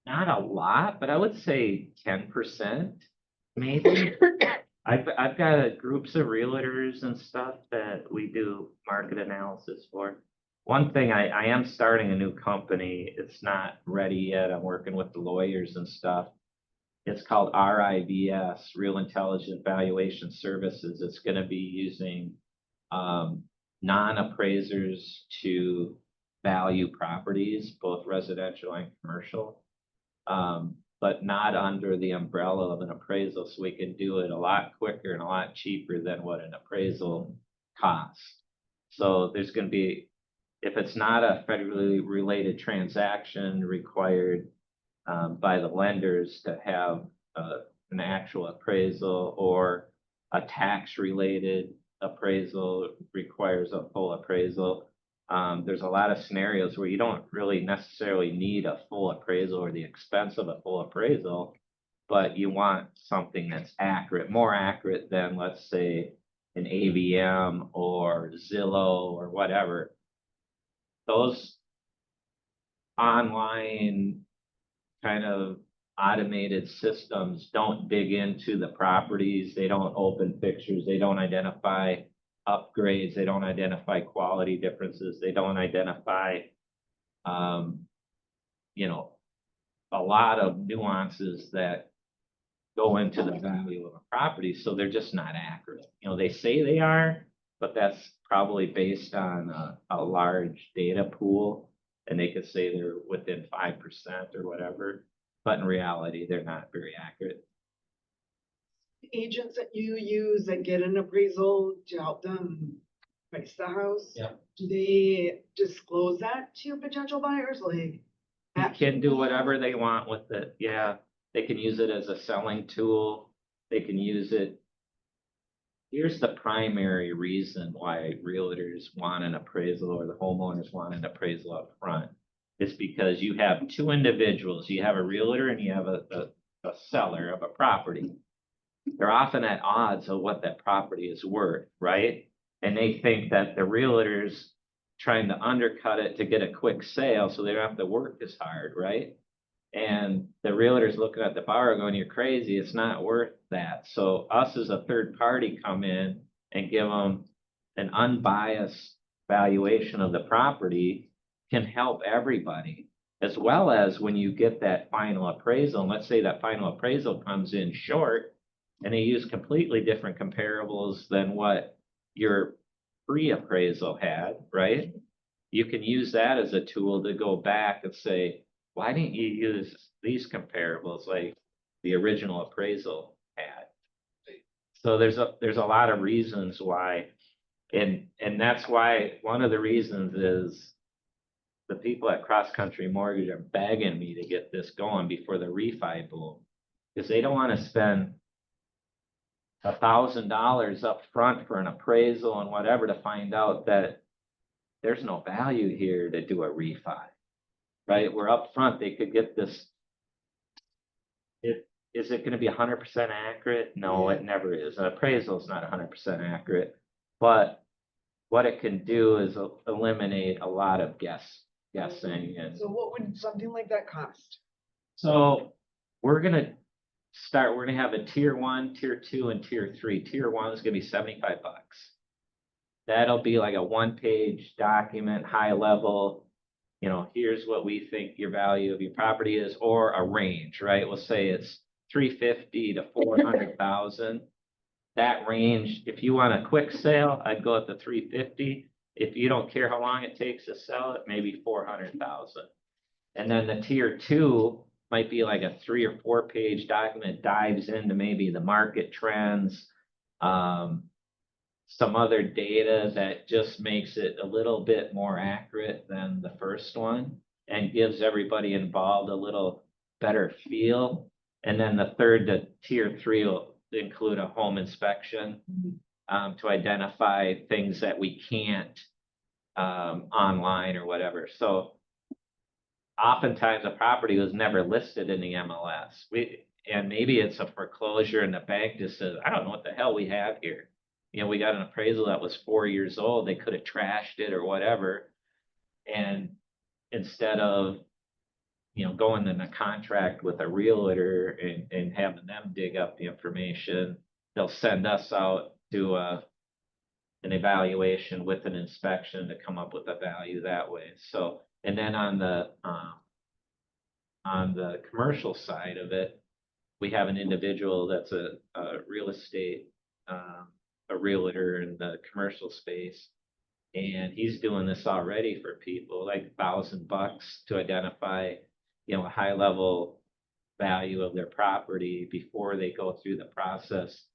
Speaker 2: a lot, but I would say 10%, maybe. I've got groups of realtors and stuff that we do market analysis for. One thing, I am starting a new company. It's not ready yet. I'm working with the lawyers and stuff. It's called RIVS, Real Intelligent Valuation Services. It's going to be using non-appraisers to value properties, both residential and commercial. But not under the umbrella of an appraisal, so we can do it a lot quicker and a lot cheaper than what an appraisal costs. So there's going to be, if it's not a federally related transaction required by the lenders to have an actual appraisal, or a tax related appraisal requires a full appraisal. There's a lot of scenarios where you don't really necessarily need a full appraisal or the expense of a full appraisal, but you want something that's accurate, more accurate than, let's say, an AVM or Zillow or whatever. Those online kind of automated systems don't dig into the properties. They don't open pictures. They don't identify upgrades. They don't identify quality differences. They don't identify, a lot of nuances that go into the value of a property. So they're just not accurate. They say they are, but that's probably based on a large data pool, and they could say they're within 5% or whatever, but in reality, they're not very accurate.
Speaker 4: Agents that you use that get an appraisal to help them price the house.
Speaker 2: Yeah.
Speaker 4: Do they disclose that to potential buyers, like?
Speaker 2: You can do whatever they want with it. Yeah, they can use it as a selling tool. They can use it. Here's the primary reason why realtors want an appraisal, or the homeowners want an appraisal up front. It's because you have two individuals. You have a realtor and you have a seller of a property. They're often at odds of what that property is worth, right? And they think that the realtor's trying to undercut it to get a quick sale so they don't have to work as hard, right? And the realtor's looking at the buyer going, you're crazy, it's not worth that. So us as a third party come in and give them an unbiased valuation of the property, can help everybody. As well as when you get that final appraisal, and let's say that final appraisal comes in short, and they use completely different comparables than what your pre-appraisal had, right? You can use that as a tool to go back and say, why didn't you use these comparables like the original appraisal had? So there's a lot of reasons why, and that's why one of the reasons is the people at Cross Country Mortgage are begging me to get this going before the refi boom. Cause they don't wanna spend $1,000 up front for an appraisal and whatever to find out that there's no value here to do a refi. Right, where up front they could get this. Is it gonna be 100% accurate? No, it never is. An appraisal is not 100% accurate. But what it can do is eliminate a lot of guessing and.
Speaker 8: So what would something like that cost?
Speaker 2: So we're gonna have a tier 1, tier 2, and tier 3. Tier 1 is gonna be $75. That'll be like a 1-page document, high level. You know, here's what we think your value of your property is, or a range, right? We'll say it's 350 to 400,000. That range, if you want a quick sale, I'd go at the 350. If you don't care how long it takes to sell it, maybe 400,000. And then the tier 2 might be like a 3 or 4-page document, dives into maybe the market trends, some other data that just makes it a little bit more accurate than the first one and gives everybody involved a little better feel. And then the third, the tier 3 will include a home inspection to identify things that we can't online or whatever. So oftentimes a property was never listed in the MLS. And maybe it's a foreclosure and the bank just says, I don't know what the hell we have here. You know, we got an appraisal that was 4 years old. They could have trashed it or whatever. And instead of, you know, going in a contract with a realtor and having them dig up the information, they'll send us out to an evaluation with an inspection to come up with a value that way. So, and then on the commercial side of it, we have an individual that's a real estate, a realtor in the commercial space. And he's doing this already for people, like $1,000 to identify, you know, a high level value of their property before they go through the process.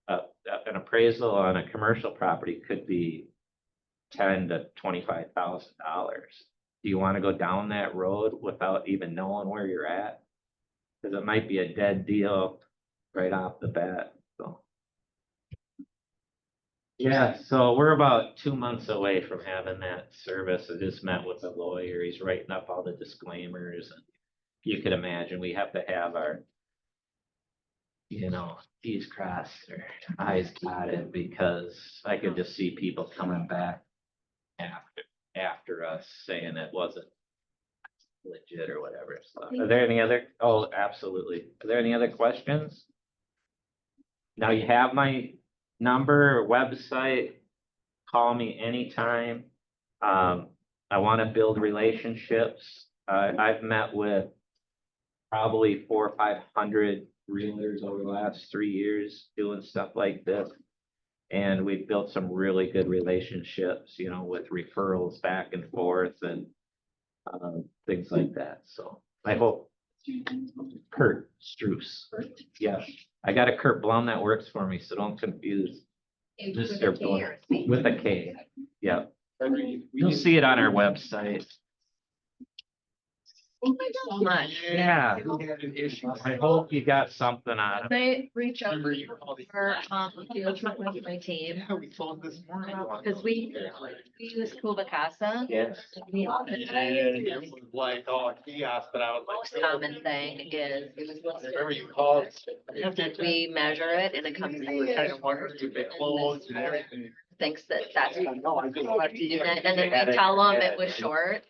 Speaker 2: An appraisal on a commercial property could be $10,000 to $25,000. Do you want to go down that road without even knowing where you're at? Because it might be a dead deal right off the bat. So. Yeah, so we're about 2 months away from having that service. I just met with a lawyer. He's writing up all the disclaimers. And you could imagine we have to have our, you know, T's crossed or I's dotted, because I could just see people coming back after us saying it wasn't legit or whatever. So, are there any other? Oh, absolutely. Are there any other questions? Now you have my number or website. Call me anytime. I want to build relationships. I've met with probably 400 or 500 realtors over the last 3 years doing stuff like this. And we've built some really good relationships, you know, with referrals back and forth and things like that. So I hope. Kurt Struss. Yeah, I got a Kurt Blum that works for me, so don't confuse. Mr. Blum with a K. Yeah, you'll see it on our website.
Speaker 1: Thank you so much.
Speaker 2: Yeah, I hope you got something out of it.
Speaker 1: They reach out for field trip with my team,
Speaker 5: Yeah, we told this morning.
Speaker 1: because we use Kubacasa.
Speaker 2: Yes.
Speaker 1: We
Speaker 5: It was like, oh, chaos, but I was
Speaker 1: most
Speaker 5: like.
Speaker 1: common thing is
Speaker 5: Remember you called.
Speaker 1: we measure it and it comes in kind of work.
Speaker 5: Clothes and everything.
Speaker 1: Thinks that that's,
Speaker 5: No, I just left you.
Speaker 1: and then we tell them it was short.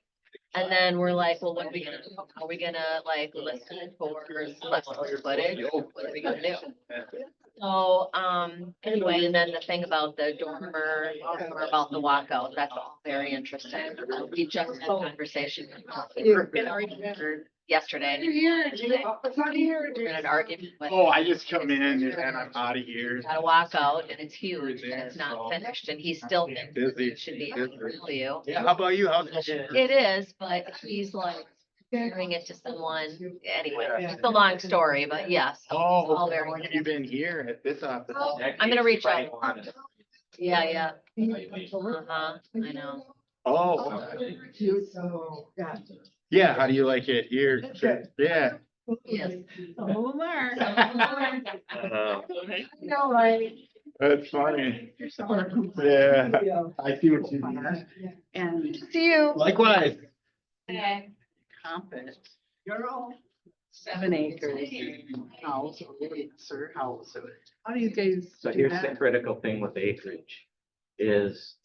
Speaker 1: And then we're like, well, what are we gonna do? Are we gonna like listen for less square footage? What are we gonna do? So, anyway, and then the thing about the dormer or about the walkout, that's all very interesting. We just had a conversation yesterday. We had an argument with.
Speaker 5: Oh, I just come in and I'm out of here.
Speaker 1: Got a walkout and it's huge and it's not finished and he still thinks
Speaker 5: Busy.
Speaker 1: it should be value.
Speaker 5: Yeah, how about you? How's it?
Speaker 1: It is, but he's like comparing it to someone, anyway, it's a long story, but yes.
Speaker 5: Oh,
Speaker 1: all
Speaker 5: how
Speaker 1: very
Speaker 5: long have you been here at this office?
Speaker 1: I'm gonna reach out. Yeah, yeah. Uh-huh, I know.
Speaker 5: Oh,
Speaker 8: Cute, so, yeah.
Speaker 5: yeah, how do you like it here?
Speaker 8: It's good.
Speaker 5: Yeah.
Speaker 1: Yes.
Speaker 3: Some of them are.
Speaker 2: Uh,
Speaker 8: No, right?
Speaker 5: That's funny. Yeah, I see what you mean.
Speaker 4: And
Speaker 8: See you.
Speaker 5: Likewise.
Speaker 4: Compass, 7 acres house or lesser house. How do you guys
Speaker 2: So
Speaker 4: do
Speaker 2: here's the
Speaker 4: that?
Speaker 2: critical thing with acreage is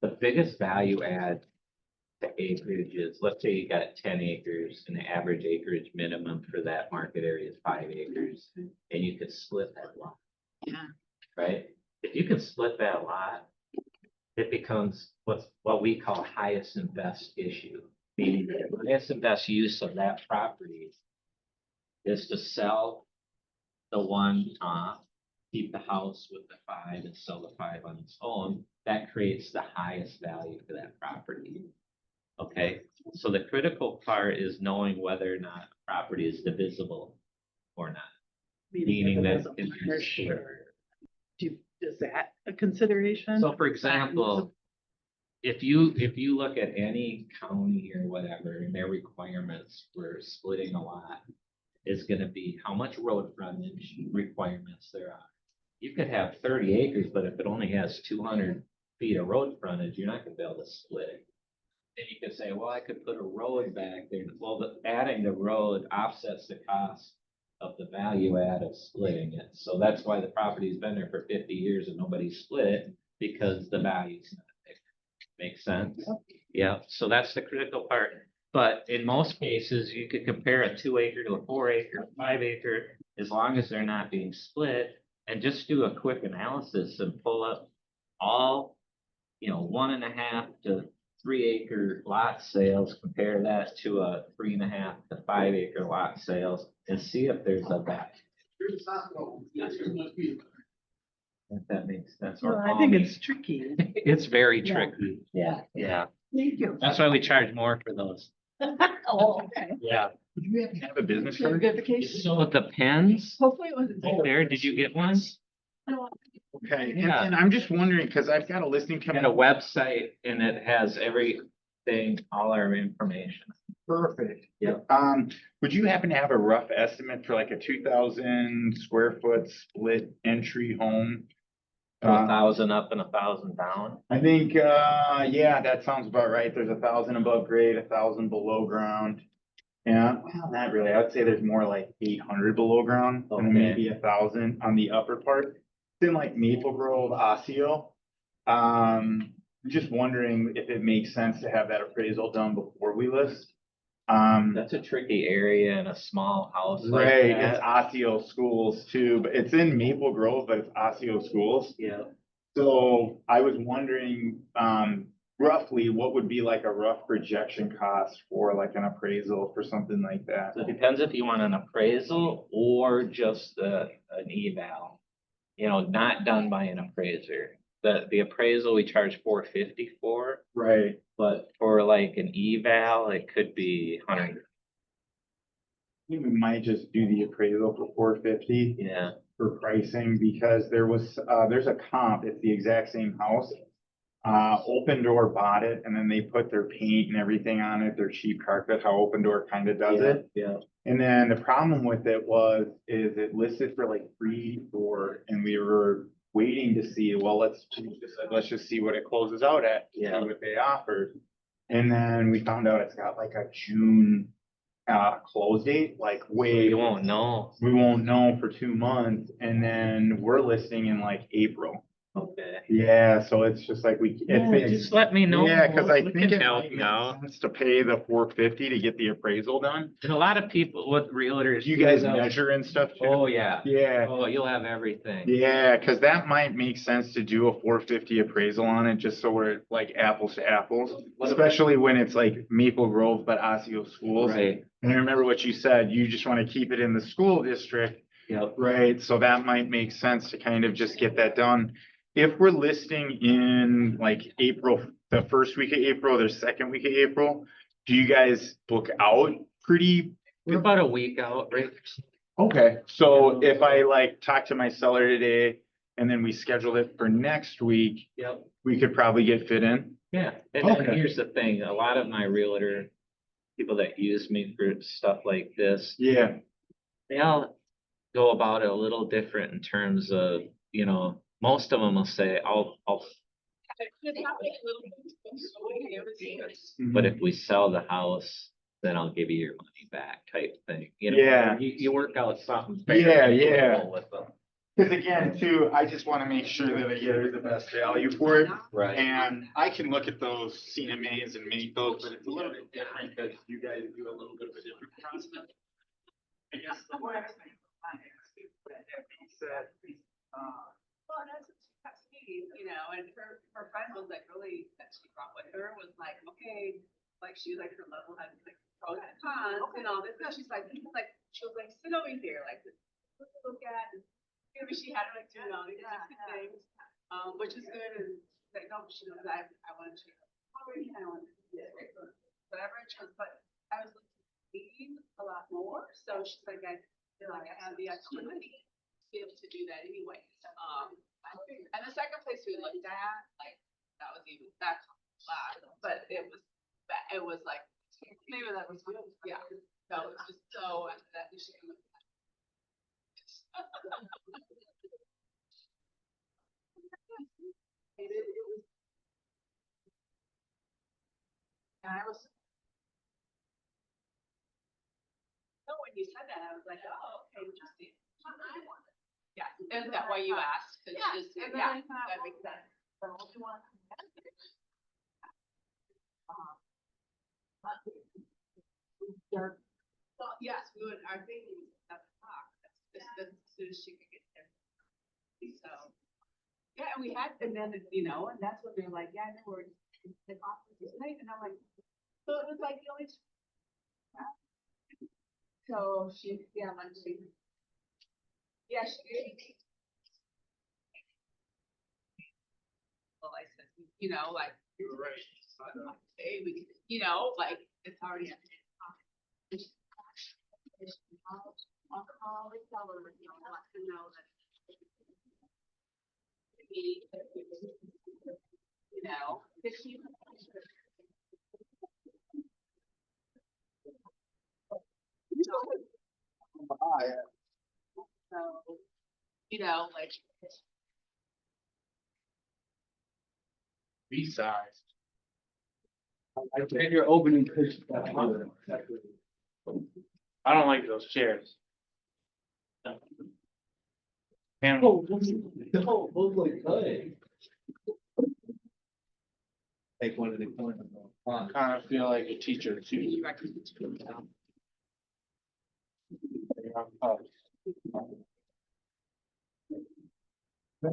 Speaker 2: the biggest value add to acreage is, let's say you got 10 acres and the average acreage minimum for that market area is 5 acres and you could split that lot,
Speaker 4: Yeah.
Speaker 2: right? If you can split that lot, it becomes what we call highest and best issue. Meaning the highest and best use of that property is to sell the one off, keep the house with the 5 and sell the 5 on its own. That creates the highest value for that property. Okay, so the critical part is knowing whether or not a property is divisible or not. Meaning that
Speaker 4: if
Speaker 2: if
Speaker 4: it's a
Speaker 2: you
Speaker 4: marsh
Speaker 2: split.
Speaker 4: or is that a consideration?
Speaker 2: So for example, if you look at any county or whatever, and their requirements for splitting a lot is gonna be how much road frontage requirements there are. You could have 30 acres, but if it only has 200 feet of road frontage, you're not gonna be able to split it. And you could say, well, I could put a road back there. Well, adding the road offsets the cost of the value add of splitting it. So that's why the property's been there for 50 years and nobody's split it, because the value's not there. Makes sense? Yeah, so that's the critical part. But in most cases, you could compare a 2 acre to a 4 acre, 5 acre, as long as they're not being split, and just do a quick analysis and pull up all, 1.5 to 3 acre lot sales, compare that to a 3.5 to 5 acre lot sales, and see if there's a back. If that makes sense.
Speaker 4: Well,
Speaker 2: Or
Speaker 4: I think
Speaker 2: call me.
Speaker 4: it's tricky.
Speaker 2: It's very
Speaker 4: Yeah.
Speaker 2: tricky.
Speaker 1: Yeah.
Speaker 2: Yeah,
Speaker 4: Thank you.
Speaker 2: that's why we charge more for those.
Speaker 4: Oh, okay.
Speaker 2: Yeah.
Speaker 5: Would you happen to have a business card?
Speaker 4: Certification.
Speaker 2: So with the pens,
Speaker 4: Hopefully it wasn't.
Speaker 2: right there, did you get one?
Speaker 5: Okay,
Speaker 2: Yeah.
Speaker 5: and I'm just wondering, because I've got a listing
Speaker 2: Got
Speaker 5: coming
Speaker 2: a
Speaker 5: up.
Speaker 2: website and it has everything, all our information.
Speaker 5: Perfect.
Speaker 2: Yep.
Speaker 5: Would you happen to have a rough estimate for like a 2,000 square foot split entry home?
Speaker 2: So 1,000 up and 1,000 down.
Speaker 5: I think, yeah, that sounds about right. There's 1,000 above grade, 1,000 below ground. Yeah, well, not really. I would say there's more like 800 below ground and then
Speaker 2: Okay.
Speaker 5: maybe 1,000 on the upper part. It's in like Maple Grove, Osseo. Just wondering if it makes sense to have that appraisal done before we list.
Speaker 2: That's a tricky area in a small house like
Speaker 5: Right, it's
Speaker 2: that.
Speaker 5: Osseo Schools too, but it's in Maple Grove, but it's Osseo Schools.
Speaker 2: Yeah.
Speaker 5: So I was wondering, roughly what would be like a rough projection cost for like an appraisal for something like that?
Speaker 2: So it depends if you want an appraisal or just an eval. Not done by an appraiser. The appraisal we charge $450 for,
Speaker 5: Right,
Speaker 2: but for like an eval, it could be 100.
Speaker 5: we might just do the appraisal for $450
Speaker 2: Yeah.
Speaker 5: for pricing because there's a comp, it's the exact same house. Open Door bought it and then they put their paint and everything on it, their cheap carpet, how Open Door kind of does it.
Speaker 2: Yeah.
Speaker 5: And then the problem with it is it listed for like 3-4 and we were waiting to see, well, let's just see what it closes out at, see
Speaker 2: Yeah.
Speaker 5: what they offered. And then we found out it's got like a June close date, like way.
Speaker 2: You won't know.
Speaker 5: We won't know for 2 months and then we're listing in like April.
Speaker 2: Okay.
Speaker 5: Yeah, so it's just like
Speaker 2: Just let me know.
Speaker 5: yeah, because I
Speaker 2: We
Speaker 5: think
Speaker 2: can
Speaker 5: it
Speaker 2: help
Speaker 5: might
Speaker 2: you
Speaker 5: make
Speaker 2: out.
Speaker 5: sense to pay the $450 to get the appraisal done.
Speaker 2: And a lot of people with realtors.
Speaker 5: Do you
Speaker 2: do
Speaker 5: guys
Speaker 2: those-
Speaker 5: measure and stuff too?
Speaker 2: Oh, yeah.
Speaker 5: Yeah,
Speaker 2: Oh, you'll have everything.
Speaker 5: yeah, because that might make sense to do a $450 appraisal on it, just so we're like apples to apples. Especially when it's like Maple Grove, but Osseo Schools.
Speaker 2: Right.
Speaker 5: And I remember what you said, you just want to keep it in the school district.
Speaker 2: Yep.
Speaker 5: Right, so that might make sense to kind of just get that done. If we're listing in like April, the first week of April, the second week of April, do you guys book out pretty?
Speaker 2: We're about a week out, right?
Speaker 5: Okay, so if I like talk to my seller today and then we scheduled it for next week,
Speaker 2: Yep.
Speaker 5: we could probably get fit in.
Speaker 2: Yeah, and then
Speaker 5: Okay.
Speaker 2: here's the thing, a lot of my realtor, people that use me for stuff like this,
Speaker 5: Yeah,
Speaker 2: they all go about it a little different in terms of, most of them will say, I'll, but if we sell the house, then I'll give you your money back type thing,
Speaker 5: Yeah.
Speaker 2: You work out something.
Speaker 5: Yeah,
Speaker 2: fair and
Speaker 5: yeah.
Speaker 2: equitable with them.
Speaker 5: because again, too, I just want to make sure that I get her the best value for it.
Speaker 2: Right.
Speaker 5: And I can look at those CMAs and make those, but it's a little bit different because you guys do a little bit of a different process. I guess the way I think about it is that being said,
Speaker 4: Well, and that's what she kept saying, and her friend was like really, that she brought with her was like, okay, like she was like her level had like pros and cons and all this stuff. She's like, she was like, sit over here, like, look at, and maybe she had like doing all these different things, which is good. And like, no, she knows I want to change. Already, I want to do whatever it was, but I was leading a lot more. So she's like, I feel like I have the opportunity to be able to do that anyway. And the second place we looked at, like, that was even that class, but it was like, maybe that was good, yeah. No, it was just so, that we should look at. It was. And I was. No, when you said that, I was like, oh, okay, interesting. Yeah, is that why you asked? 'Cause
Speaker 3: Yeah,
Speaker 4: just-
Speaker 3: and then
Speaker 4: yeah,
Speaker 3: I thought,
Speaker 4: that makes sense. So what do you want? Well, yes, we would, our thing was 7 o'clock, that's as soon as she could get there. So, yeah, and we had, and then, and that's when they're like, yeah, no, we're, like, off this night, and I'm like, so it was like the only. So she, yeah, like she. Yeah, she. Well, I said, like. You were right. Hey, we, like, it's already. I'll call the seller, let them know that. Maybe, 15. So, like.
Speaker 5: B-size.
Speaker 9: I think you're opening. I don't like those chairs.
Speaker 5: And
Speaker 9: Take one of the corners. I kind of feel like a teacher too.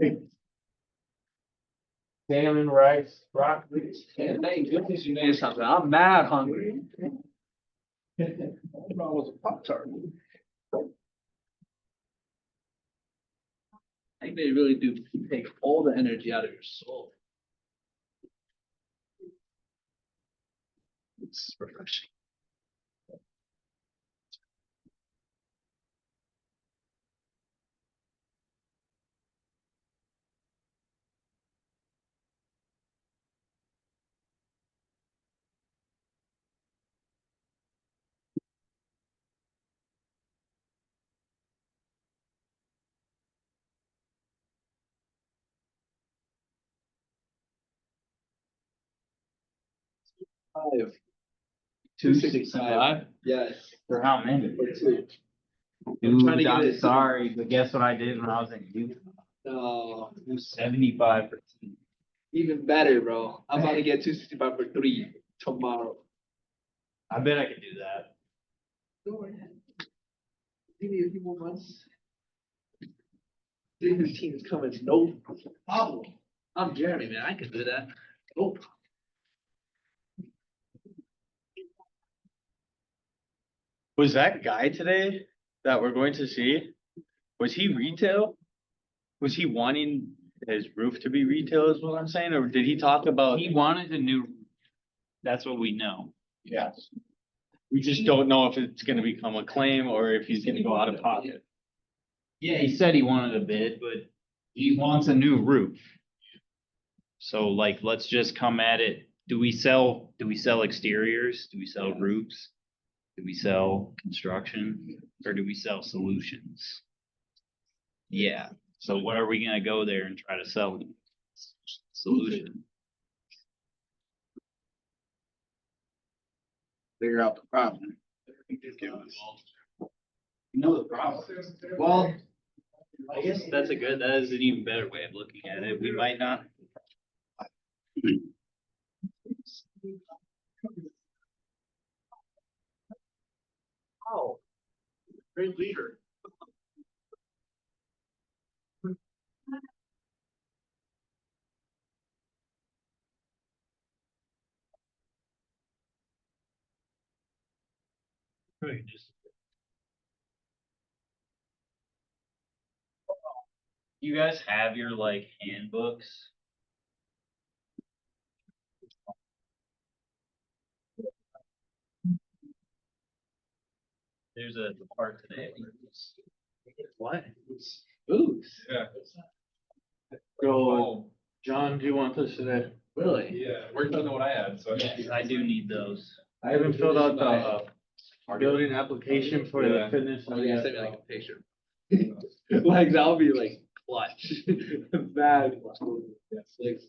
Speaker 9: Hey. Salmon, rice, broccoli. Thank goodness you made something. I'm mad hungry. Was a Pop-Tart. I think they really do take all the energy out of your soul. It's refreshing. Five. 265? Yes.
Speaker 10: For how many?
Speaker 9: For two.
Speaker 10: Dude,
Speaker 9: trying to get
Speaker 10: I'm
Speaker 9: it-
Speaker 10: sorry, but guess what I did when I was in youth?
Speaker 9: No,
Speaker 10: 75 for two.
Speaker 9: even better, bro. I'm about to get 265 for 3 tomorrow.
Speaker 10: I bet I could do that.
Speaker 9: Go ahead. Give me a few more months. 315 is coming, no problem. I'm Jeremy, man. I can do that. Oh.
Speaker 10: Was that guy today that we're going to see? Was he retail? Was he wanting his roof to be retail is what I'm saying, or did he talk about? He wanted a new. That's what we know.
Speaker 5: yes,
Speaker 10: We just don't know if it's gonna become a claim or if he's gonna go out of pocket. Yeah, he said he wanted a bid, but
Speaker 5: he wants a new roof. So like, let's just come at it. Do we sell exteriors? Do we sell roofs? Do we sell construction or do we sell solutions? Yeah, so what are we gonna go there and try to sell? Solution.
Speaker 9: Figure out the problem.
Speaker 10: You know the problem. Well, I guess that is an even better way of looking at it. We might not.
Speaker 9: Oh, great leader.
Speaker 10: Right, just. You guys have your like handbooks? There's a part today.
Speaker 9: What?
Speaker 10: Boots.
Speaker 7: Yeah.
Speaker 10: So, John, do you want this today?
Speaker 9: Really?
Speaker 7: Yeah, worked on what I had, so.
Speaker 10: I do need those.
Speaker 9: I haven't filled out the building application for the
Speaker 7: Yeah.
Speaker 9: fitness.
Speaker 6: Oh,
Speaker 9: yet,
Speaker 6: send me like
Speaker 9: so-
Speaker 6: a picture.
Speaker 9: Like, that'll be like clutch. Bad.
Speaker 6: Like,